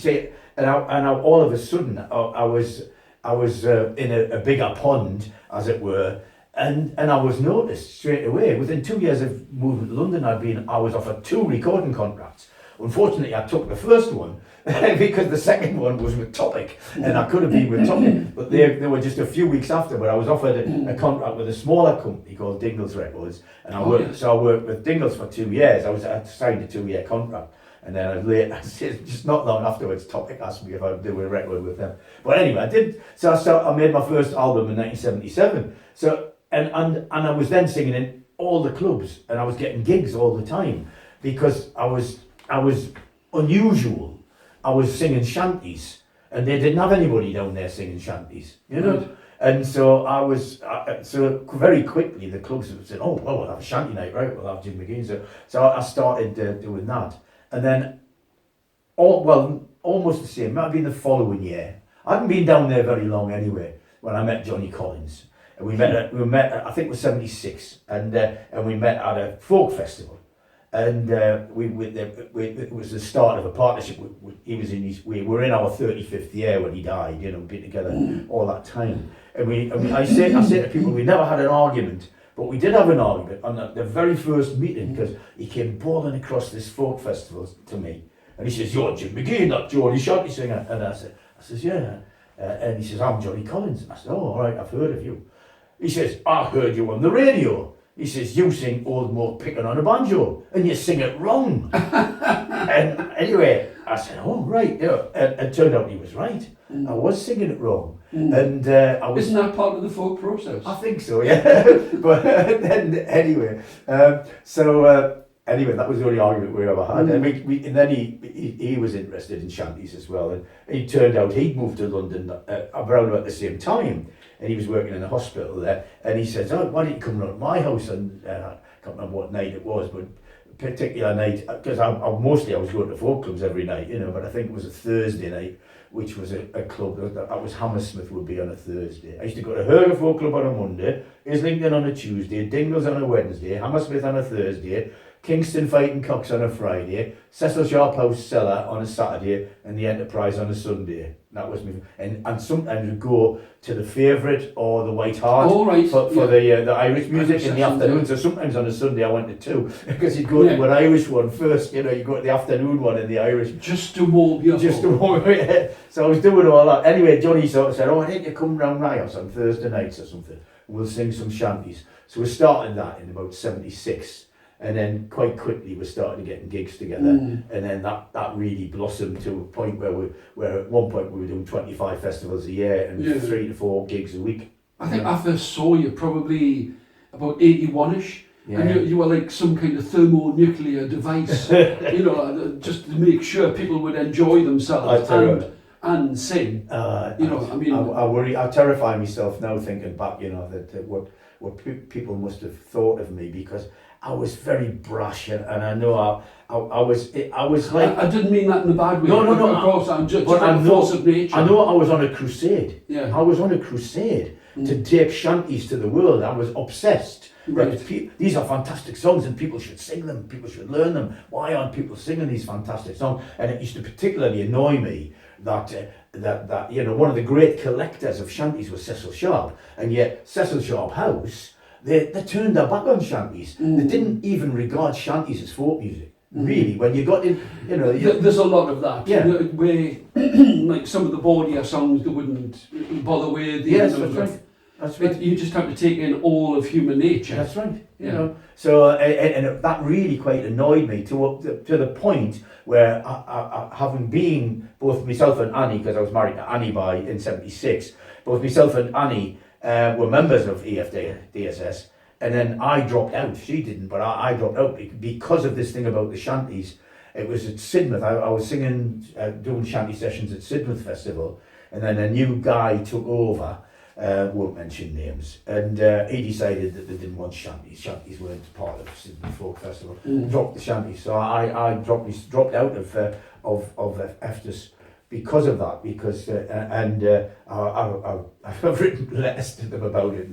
and all of a sudden I was in a bigger pond, as it were, and I was noticed straight away. Within 2 years of moving to London, I was offered 2 recording contracts. Unfortunately, I took the first one because the second one was with Topic, and I could have been with Topic, but they were just a few weeks after. But I was offered a contract with a smaller company called Dingles Records, and I worked with Dingles for 2 years. I signed a 2-year contract, and then just not long afterwards, Topic asked me if I'd do a record with them. But anyway, I did. So I made my first album in 1977. So and I was then singing in all the clubs, and I was getting gigs all the time because I was unusual. I was singing shanties, and they didn't have anybody down there singing shanties, Right. And so so very quickly the clubs said, "Oh, well, we'll have a shanty night, right? We'll have Jim Mageean." So I started doing that, and then almost the same. Might have been the following year. I hadn't been down there very long anyway when I met Johnny Collins, and we met. I think it was '76, and we met at a folk festival. And it was the start of a partnership. We were in our 35th year when he died. We'd been together all that time. And I say to people, we never had an argument, but we did have an argument on the very first meeting because he came bawling across this folk festival to me, and he says, "You're Jim Mageean, not Geordie shanty singer." And I says, "Yeah." And he says, "I'm Johnny Collins." And I said, "Oh, all right, I've heard of you." He says, "I heard you on the radio." He says, "You sing Old Mort picking on a banjo, and you sing it wrong." And anyway, I said, "Oh, right." And it turned out he was right. I was singing it wrong. And I was... Isn't that part of the folk process? I think so, yeah. But then, anyway, anyway, that was the only argument we ever had. And then he was interested in shanties as well. And it turned out he'd moved to London around about the same time. And he was working in a hospital there, and he says, "Oh, why don't you come round to my house?" And I can't remember what night it was, but a particular night, because I was going to folk clubs every night, but I think it was a Thursday night, which was a club that was Hammersmith would be on a Thursday. I used to go to Herger Folk Club on a Monday, Islington on a Tuesday, Dingles on a Wednesday, Hammersmith on a Thursday, Kingston Fighting Cocks on a Friday, Cecil Sharp House Cellar on a Saturday, and the Enterprise on a Sunday. That was me. And sometimes we'd go to the Favourite or the White Hart for the Irish music in the afternoon. So sometimes on a Sunday I went to two, because you'd go to an Irish one first, you go to the afternoon one in the Irish. Just to warm you up. Just to warm me. So I was doing all that. Anyway, Johnny sort of said, I need to come round my house on Thursday nights or something. We'll sing some shanties. So we started that in about 76. And then quite quickly we started getting gigs together, and then that really blossomed to a point where at one point we were doing 25 festivals a year and 3 to 4 gigs a week. I think I first saw you probably about 81ish, and you were like some kind of thermonuclear device, just to make sure people would enjoy themselves and sing. I terrify myself now thinking back, that what people must have thought of me, because I was very brash, and I know I was like... I didn't mean that in a bad way. No. Of course, I'm just like a force of nature. I know I was on a crusade. Yeah. I was on a crusade to take shanties to the world. I was obsessed. Right. These are fantastic songs and people should sing them, people should learn them. Why aren't people singing these fantastic songs? And it used to particularly annoy me that one of the great collectors of shanties was Cecil Sharp, and yet Cecil Sharp House, they turned their back on shanties. They didn't even regard shanties as folk music. Really, when you got in, there's a lot of that. Yeah. Where, like some of the bawdier songs they wouldn't bother with. Yes, that's right. That's right. You just have to take in all of human nature. That's right. So that really quite annoyed me to the point where having been both myself and Annie, because I was married to Annie in '76, both myself and Annie were members of EFDSS, and then I dropped out. She didn't, but I dropped out because of this thing about the shanties. It was at Sidmouth. I was singing, doing shanty sessions at Sidmouth Festival, and then a new guy took over. Won't mention names, and he decided that they didn't want shanties. Shanties weren't part of Sidmouth Folk Festival. Dropped the shanties, so I dropped out of EFDS because of that. Because I've written letters to them about it.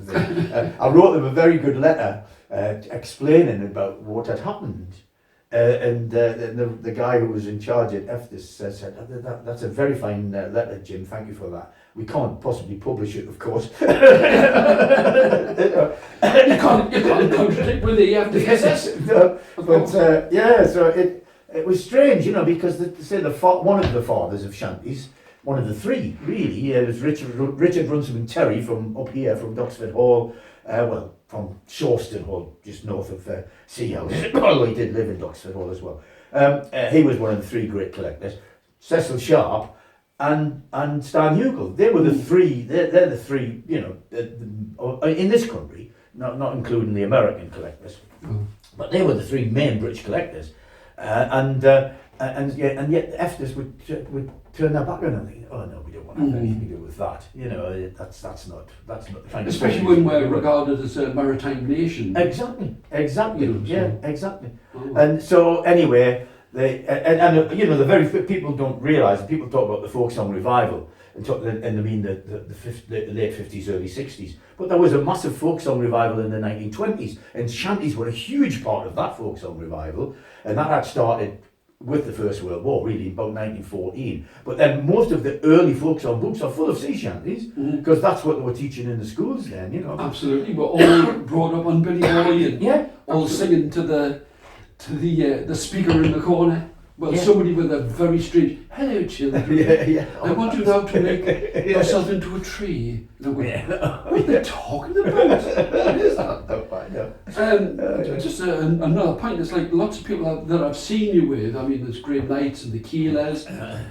I wrote them a very good letter explaining about what had happened. And the guy who was in charge at EFDS said, that's a very fine letter, Jim, thank you for that. We can't possibly publish it, of course. You can't contradict with the EFDS. So it was strange, because one of the fathers of shanties, one of the three, really, was Richard Runciman Terry from up here, from Doxford Hall, from Shawston Hall, just north of Sea House, although he did live in Doxford Hall as well. He was one of the three great collectors. Cecil Sharp and Stan Hugel. They were the three, they're the three, in this country, not including the American collectors, but they were the three main British collectors. And yet the EFDS would turn their back on it and think, oh no, we don't want to have anything to do with that. That's not the kind of... Especially when we're regarded as a maritime nation. Exactly. Exactly. And so anyway, the very people don't realise, people talk about the folk song revival and I mean the late 50s, early 60s, but there was a massive folk song revival in the 1920s, and shanties were a huge part of that folk song revival, and that had started with the First World War, really, about 1914. But then most of the early folk song books are full of sea shanties, because that's what they were teaching in the schools then, Absolutely, we're all brought up on Billy Boy and all singing to the speaker in the corner. Well, somebody with a very strange, hello children, I want you now to make yourself into a tree. What are they talking about? What is that? Just another point, it's like lots of people that I've seen you with, I mean there's Graham Knights and the Keelers,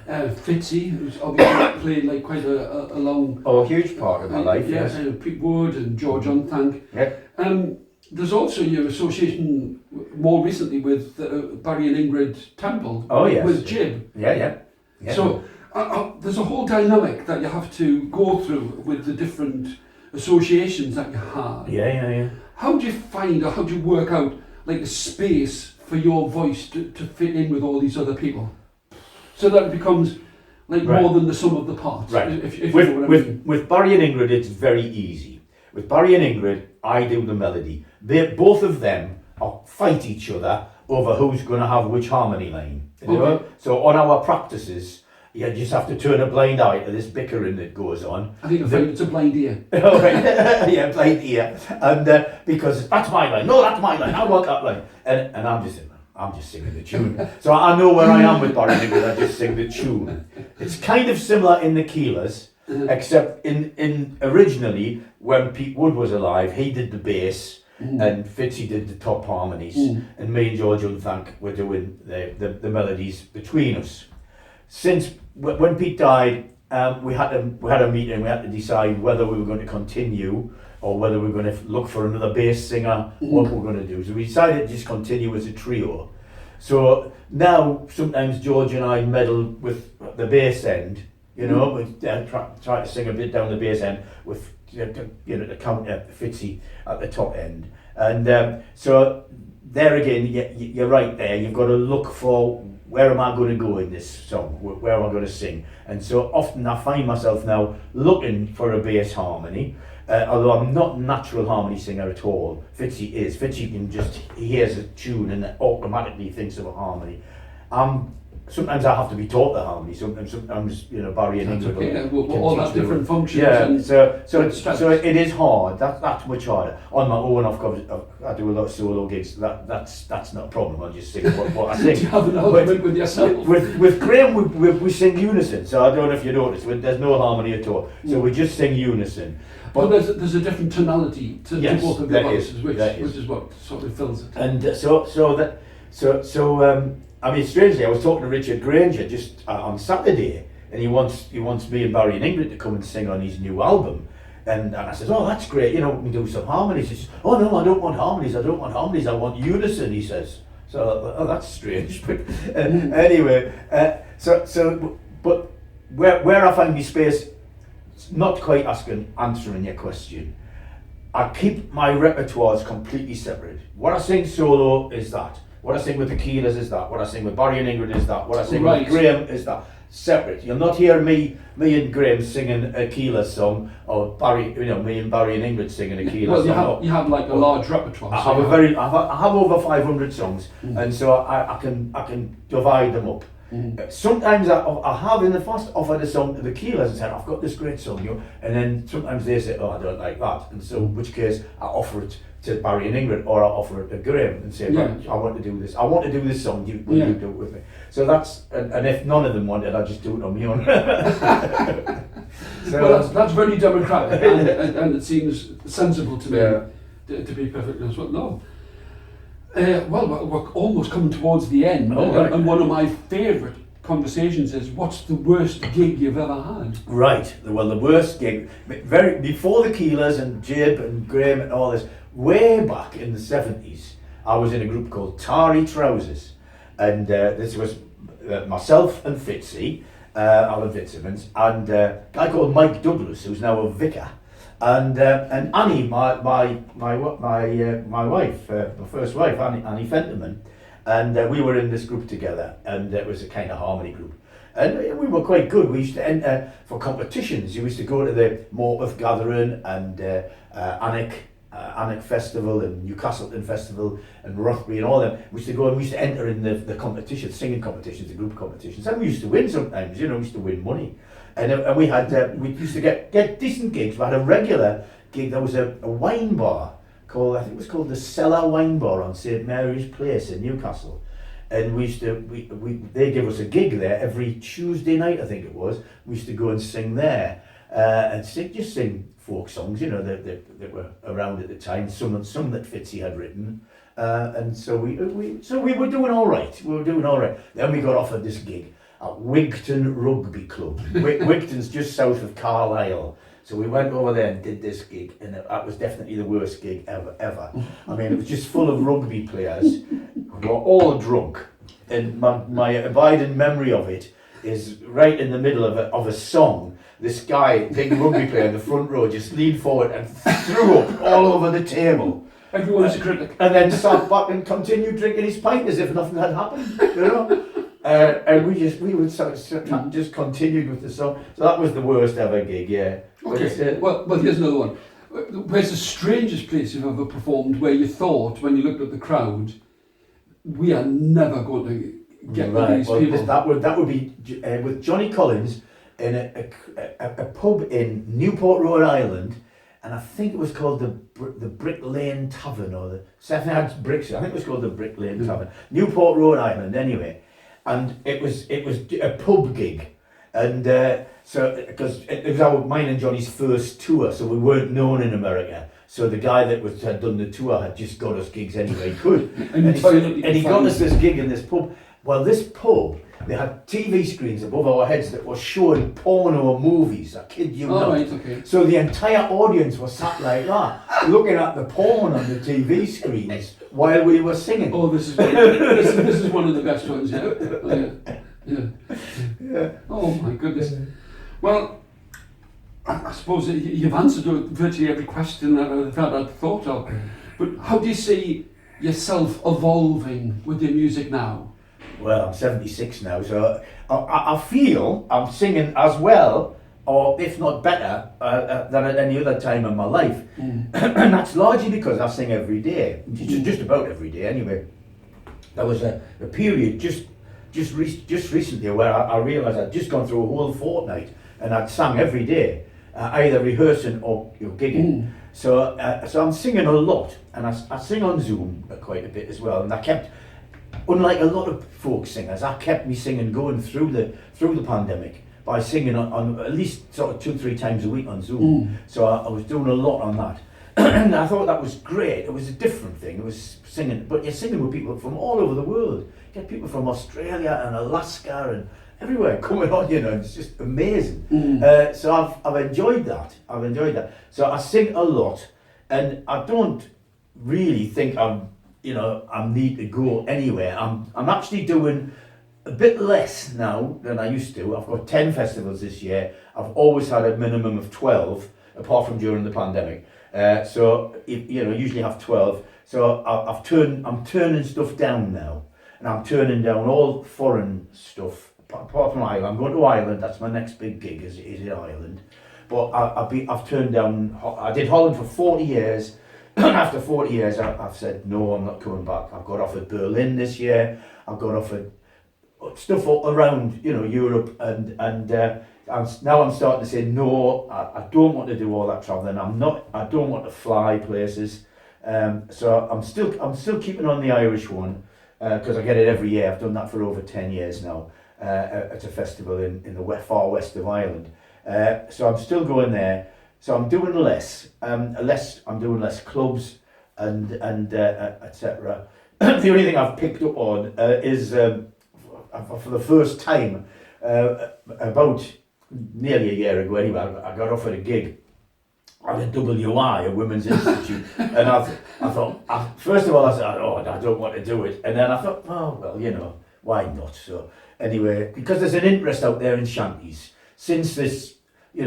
Fitzy, who's obviously played like quite a long... a huge part of my life, yes. Pete Wood and George Unthank. There's also your association more recently with Barry and Ingrid Temple. Oh, yes. With Jib. Yeah. So there's a whole dynamic that you have to go through with the different associations that you have. Yeah. How do you find, or how do you work out like a space for your voice to fit in with all these other people, so that it becomes like more than the sum of the parts? Right. If you know what I mean. With Barry and Ingrid, it's very easy. With Barry and Ingrid, I do the melody. Both of them fight each other over who's going to have which harmony line. You know? So on our practices, you just have to turn a blind eye to this bickering that goes on. I think it's a blind ear. Oh, right. Yeah, blind ear. And because that's my line. No, that's my line. I want that line. And I'm just singing the tune. So I know where I am with Barry Nicholas. I just sing the tune. It's kind of similar in the Keelers, except in originally when Pete Wood was alive, he did the bass. And Fitzy did the top harmonies, and me and George Unthank were doing the melodies between us. Since when Pete died, we had a meeting. We had to decide whether we were going to continue or whether we were going to look for another bass singer. What we were going to do. So we decided to just continue as a trio. So now sometimes George and I meddle with the bass end. You know, we try to sing a bit down the bass end with to counter Fitzy at the top end. And so there again, you're right there. You've got to look for where am I going to go in this song? Where am I going to sing? And so often I find myself now looking for a bass harmony, although I'm not a natural harmony singer at all. Fitzy is. Fitzy can just, he hears a tune and automatically thinks of a harmony. Sometimes I have to be taught the harmony. Sometimes Barry and Ingrid. Okay. All that different functions. Yeah. So it is hard. That's much harder. On my own, I do a lot of solo gigs. That's not a problem. I just sing what I sing. Do you have an argument with yourself? With Graham, we sing unison. So I don't know if you noticed. There's no harmony at all. So we just sing unison. But there's a different tonality to both of the voices, which is what sort of fills it. And I mean, strangely, I was talking to Richard Granger just on Saturday, and he wants me and Barry and Ingrid to come and sing on his new album. And I said, oh, that's great, we can do some harmonies. He says, oh no, I don't want harmonies, I want unison, he says. So, oh, that's strange. But anyway, but where I find my space, not quite answering your question, I keep my repertoires completely separate. What I sing solo is that. What I sing with the Keelers is that. What I sing with Barry and Ingrid is that. What I sing with Graham is that. Separate. You'll not hear me and Graham singing a Keelers song, or me and Barry and Ingrid singing a Keelers song. Well, you have like a large repertoire. I have over 500 songs, and so I can divide them up. Sometimes I have in the past offered a song to the Keelers and said, I've got this great song, and then sometimes they say, oh, I don't like that, and so in which case I offer it to Barry and Ingrid, or I offer it to Graham and say, I want to do this. I want to do this song. Will you do it with me? So that's, and if none of them want it, I just do it on my own. So, well, that's very democratic, and it seems sensible to me, to be perfectly honest. But no. Well, we're almost coming towards the end, and one of my favourite conversations is, what's the worst gig you've ever had? Right. Well, the worst gig, before the Keelers and Jib and Graham and all this, way back in the 70s, I was in a group called Tarry Trousers, and this was myself and Fitzy, Alan Fitzsimmons, and a guy called Mike Douglas, who's now a vicar, and Annie, my wife, my first wife, Annie Fenterman, and we were in this group together, and it was a kind of harmony group. And we were quite good. We used to enter for competitions. We used to go to the Morpeth Gathering and Annick Festival and Newcastleton Festival and Rothbury and all them. We used to go and we used to enter in the competitions, singing competitions, the group competitions, and we used to win sometimes. We used to win money, and we had we used to get decent gigs. We had a regular gig. There was a wine bar called, I think it was called the Cellar Wine Bar on St Mary's Place in Newcastle, and we used to they gave us a gig there every Tuesday night, I think it was. We used to go and sing there and sing folk songs, that were around at the time. Some that Fitzy had written, and so we were doing all right. Then we got offered this gig at Wigton Rugby Club. Wigton's just south of Carlisle. So we went over there and did this gig, and that was definitely the worst gig ever. I mean, it was just full of rugby players who were all drunk, and my abiding memory of it is right in the middle of a song. This guy, big rugby player in the front row, just leaned forward and threw up all over the table. Everyone's a critic. And then sat back and continued drinking his pint as if nothing had happened, and we just continued with the song. So that was the worst ever gig, yeah. Okay, well, here's another one. Where's the strangest place you've ever performed where you thought, when you looked at the crowd, we are never going to get with these well, people. that would be with Johnny Collins in a pub in Newport, Rhode Island, and I think it was called the Brick Lane Tavern, or the Seven Heads Bricks. I think it was called the Brick Lane Tavern, Newport, Rhode Island. Anyway, and it was a pub gig, and so because it was mine and Johnny's first tour, so we weren't known in America. So the guy that had done the tour had just got us gigs anyway he could, and he got us this gig in this pub. Well, this pub, they had TV screens above our heads that were showing porno movies. I kid you not. Right, okay. So the entire audience was sat like that, looking at the porn on the TV screens while we were singing. Oh, this is one of the best ones, yeah. Yeah. Oh my goodness. Well, I suppose you've answered virtually every question that I'd thought of. But how do you see yourself evolving with your music now? Well, I'm 76 now, so I feel I'm singing as well, or if not better, than at any other time in my life. And that's largely because I sing every day, just about every day anyway. There was a period just recently where I realised I'd just gone through a whole fortnight and I'd sang every day, either rehearsing or gigging. So I'm singing a lot, and I sing on Zoom quite a bit as well, and I kept, unlike a lot of folk singers, I kept me singing going through the pandemic by singing on at least sort of 2-3 times a week on Zoom. So I was doing a lot on that. And I thought that was great. It was a different thing. It was singing, but you're singing with people from all over the world. You get people from Australia and Alaska and everywhere coming on, it's just amazing. So I've enjoyed that. So I sing a lot, and I don't really think I need to go anywhere. I'm actually doing a bit less now than I used to. I've got 10 festivals this year. I've always had a minimum of 12, apart from during the pandemic. So usually have 12. So I'm turning stuff down now, and I'm turning down all foreign stuff. Apart from Ireland, I'm going to Ireland. That's my next big gig is in Ireland. But I've turned down. I did Holland for 40 years. After 40 years, I've said no. I'm not coming back. I've got offered Berlin this year. I've got offered stuff around Europe, and now I'm starting to say no. I don't want to do all that travelling. I don't want to fly places. So I'm still keeping on the Irish one because I get it every year. I've done that for over 10 years now. At a festival in the far west of Ireland. So I'm still going there. So I'm doing less. I'm doing less clubs and etc. The only thing I've picked up on is for the first time about nearly a year ago anyway, I got offered a gig at a WI, a Women's Institute, and I thought, first of all I said, I don't want to do it, and then I thought, oh well, why not? So anyway, because there's an interest out there in shanties since this, the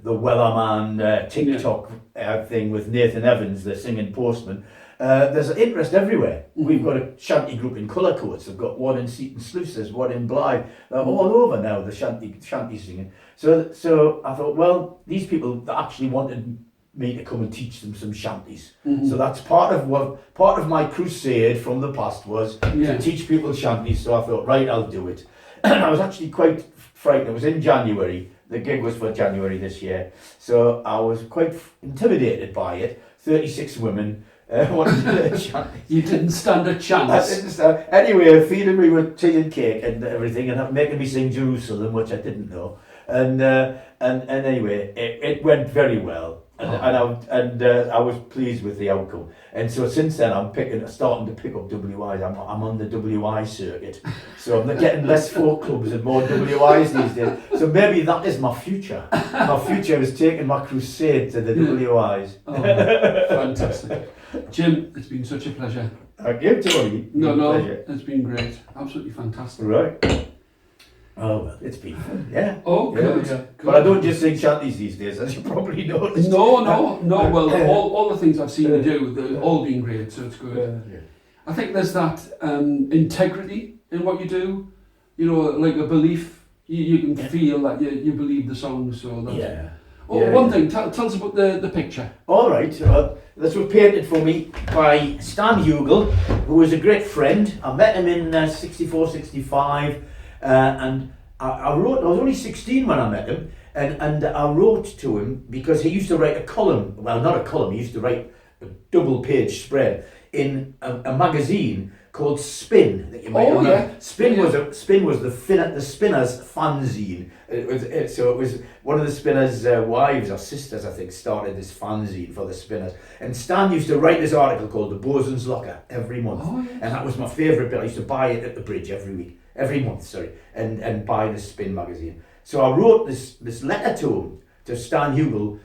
Wellerman TikTok thing with Nathan Evans, the singing postman. There's an interest everywhere. We've got a shanty group in Cullercoats. They've got one in Seaton Sluice. There's one in Blythe. They're all over now. The shanty singing. So I thought, well, these people that actually wanted me to come and teach them some shanties. So that's part of my crusade from the past was to teach people shanties. So I thought, right, I'll do it. And I was actually quite frightened. It was in January. The gig was for January this year. So I was quite intimidated by it. 36 women wanted to do shanties. You didn't stand a chance. I didn't stand. Anyway, feeding me with tea and cake and everything, and making me sing Jerusalem, which I didn't know. And anyway, it went very well. And I was pleased with the outcome. And so since then, I'm starting to pick up WIs. I'm on the WI circuit. So I'm getting less folk clubs and more WIs these days. So maybe that is my future. My future is taking my crusade to the WIs. Oh, fantastic. Jim, it's been such a pleasure. Thank you, Tony. Pleasure. It's been great. Absolutely fantastic. Right. Oh, well, it's been fun, yeah. Oh, good. Yeah. But I don't just sing shanties these days, as you probably noticed. No. Well, all the things I've seen you do, they've all been great, so it's good. Yeah. I think there's that integrity in what you do. Like a belief. You can feel that you believe the song, so that's... Yeah. Oh, one thing, tell us about the picture. All right, this was painted for me by Stan Hugel, who was a great friend. I met him in 64, 65, and I wrote, I was only 16 when I met him, and I wrote to him because he used to write a column, well, not a column, he used to write a double-page spread in a magazine called Spin, that you might remember. Yeah. Spin was the Spinner's fanzine. So it was one of the Spinner's wives or sisters, I think, started this fanzine for the Spinners. And Stan used to write this article called The Bosun's Locker every month. And that was my favourite bit. I used to buy it at the bridge every month, and buy the Spin magazine. So I wrote this letter to him, to Stan Hugel,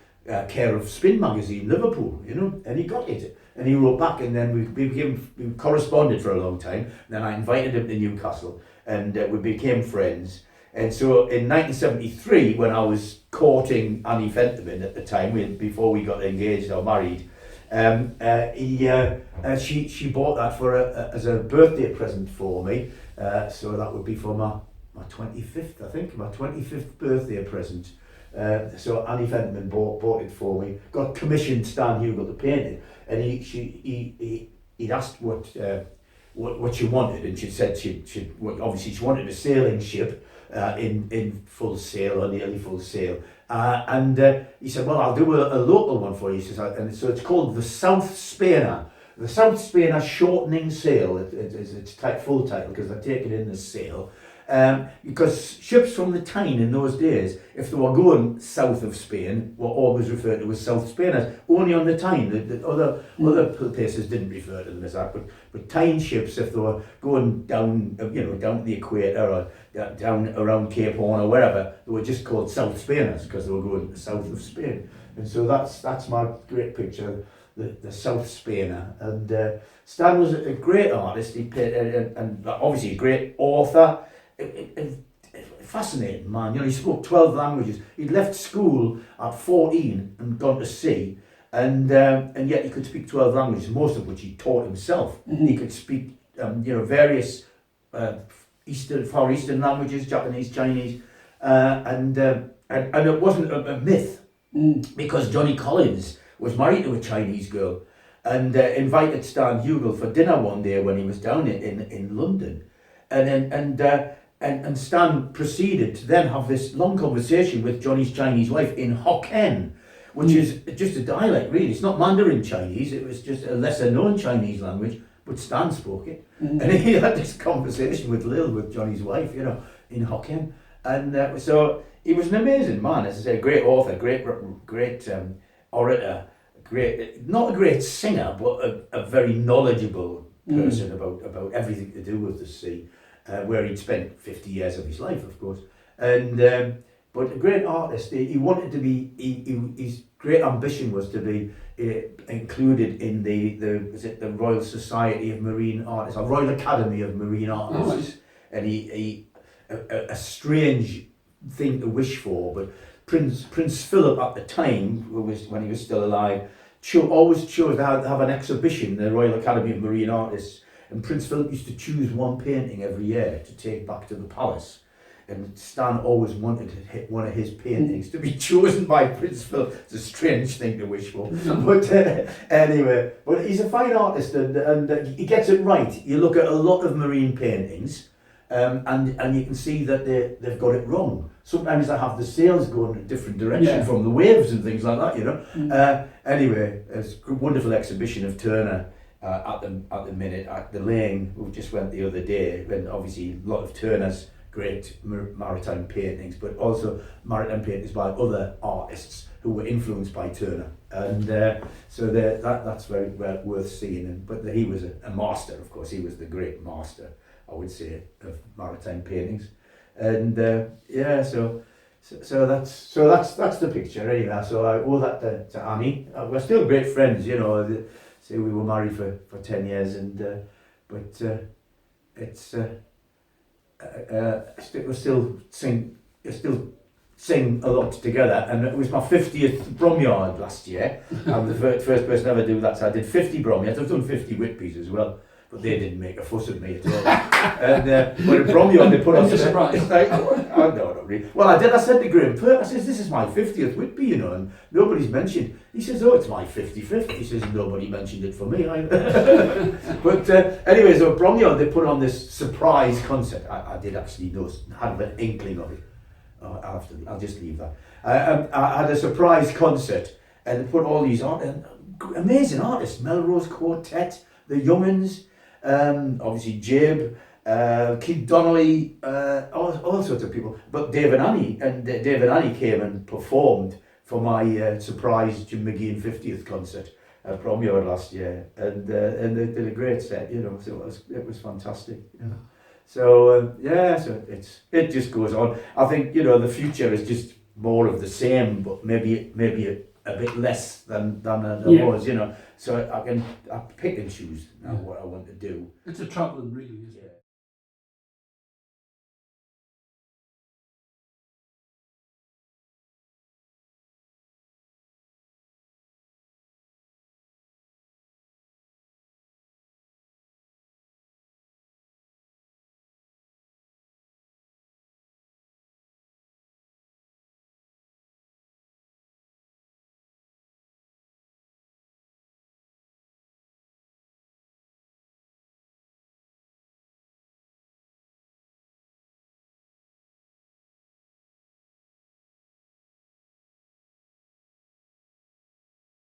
care of Spin magazine, Liverpool, and he got it. And he wrote back, and then we corresponded for a long time. Then I invited him to Newcastle, and we became friends. And so in 1973, when I was courting Annie Fenterman at the time, before we got engaged or married, she bought that as a birthday present for me. So that would be for my 25th, I think, my 25th birthday present. So Annie Fenterman bought it for me. Got commissioned Stan Hugel to paint it, and he'd asked what she wanted, and she said obviously she wanted a sailing ship in full sail or nearly full sail, and he said, well, I'll do a local one for you. He says, and so it's called the South Spainer. The South Spainer shortening sail. It's full title because they're taking in the sail. Because ships from the Tyne in those days, if they were going south of Spain, were always referred to as South Spainers. Only on the Tyne, the other places didn't refer to them as that. But Tyne ships, if they were going down, down to the equator or down around Cape Horn or wherever, they were just called South Spainers because they were going south of Spain. And so that's my great picture, the South Spainer. And Stan was a great artist. He painted, and obviously a great author. Fascinating man, he spoke 12 languages. He'd left school at 14 and gone to sea, and yet he could speak 12 languages, most of which he taught himself. He could speak various Far Eastern languages, Japanese, Chinese, and it wasn't a myth, because Johnny Collins was married to a Chinese girl and invited Stan Hugel for dinner one day when he was down in London, and Stan proceeded to then have this long conversation with Johnny's Chinese wife in Hokkien, which is just a dialect, really. It's not Mandarin Chinese, it was just a lesser known Chinese language, but Stan spoke it. And he had this conversation with Johnny's wife, in Hokkien. And so he was an amazing man, as I say, a great author, great orator, not a great singer, but a very knowledgeable person about everything to do with the sea. Where he'd spent 50 years of his life, of course, and but a great artist. He wanted to be. His great ambition was to be included in the Royal Society of Marine Artists, or Royal Academy of Marine Artists, and he a strange thing to wish for, but Prince Philip at the time, when he was still alive, always chose to have an exhibition in the Royal Academy of Marine Artists. And Prince Philip used to choose one painting every year to take back to the palace. And Stan always wanted one of his paintings to be chosen by Prince Philip. It's a strange thing to wish for. But anyway, but he's a fine artist, and he gets it right. You look at a lot of marine paintings, and you can see that they've got it wrong. Sometimes they have the sails going in a different direction from the waves and things like that, Anyway, it's a wonderful exhibition of Turner at the minute at the Lane. We just went the other day, and obviously a lot of Turner's great maritime paintings, but also maritime paintings by other artists who were influenced by Turner, and so that's very worth seeing. But he was a master, of course. He was the great master, I would say, of maritime paintings, and so that's the picture anyway. So I owe that to Annie. We're still great friends, Say we were married for 10 years, and but it's we still sing a lot together. And it was my 50th Bromyard last year. I'm the first person ever to do that. So I did 50 Bromyards. I've done 50 Whitbys as well, but they didn't make a fuss of me at all. And but at Bromley they put on... You're surprised? No, not really. Well, I said to Graham Perk, I says, this is my 50th Whitby, you know, and nobody's mentioned. He says, oh, it's my 55th. He says, nobody mentioned it for me either. But anyway, so at Bromley they put on this surprise concert. I did actually know, had an inkling of it. I'll just leave that. I had a surprise concert and they put all these amazing artists, Melrose Quartet, the Young'uns, obviously Jib, Keith Donnelly, all sorts of people. But Dave and Annie came and performed for my surprise Jim Mageean 50th concert at Bromley last year, and they did a great set, you know. So it was fantastic. You know. So so it just goes on. I think, you know, the future is just more of the same, but maybe a bit less than there was, you know. So I pick and choose now what I want to do. It's a travelling, really, isn't it?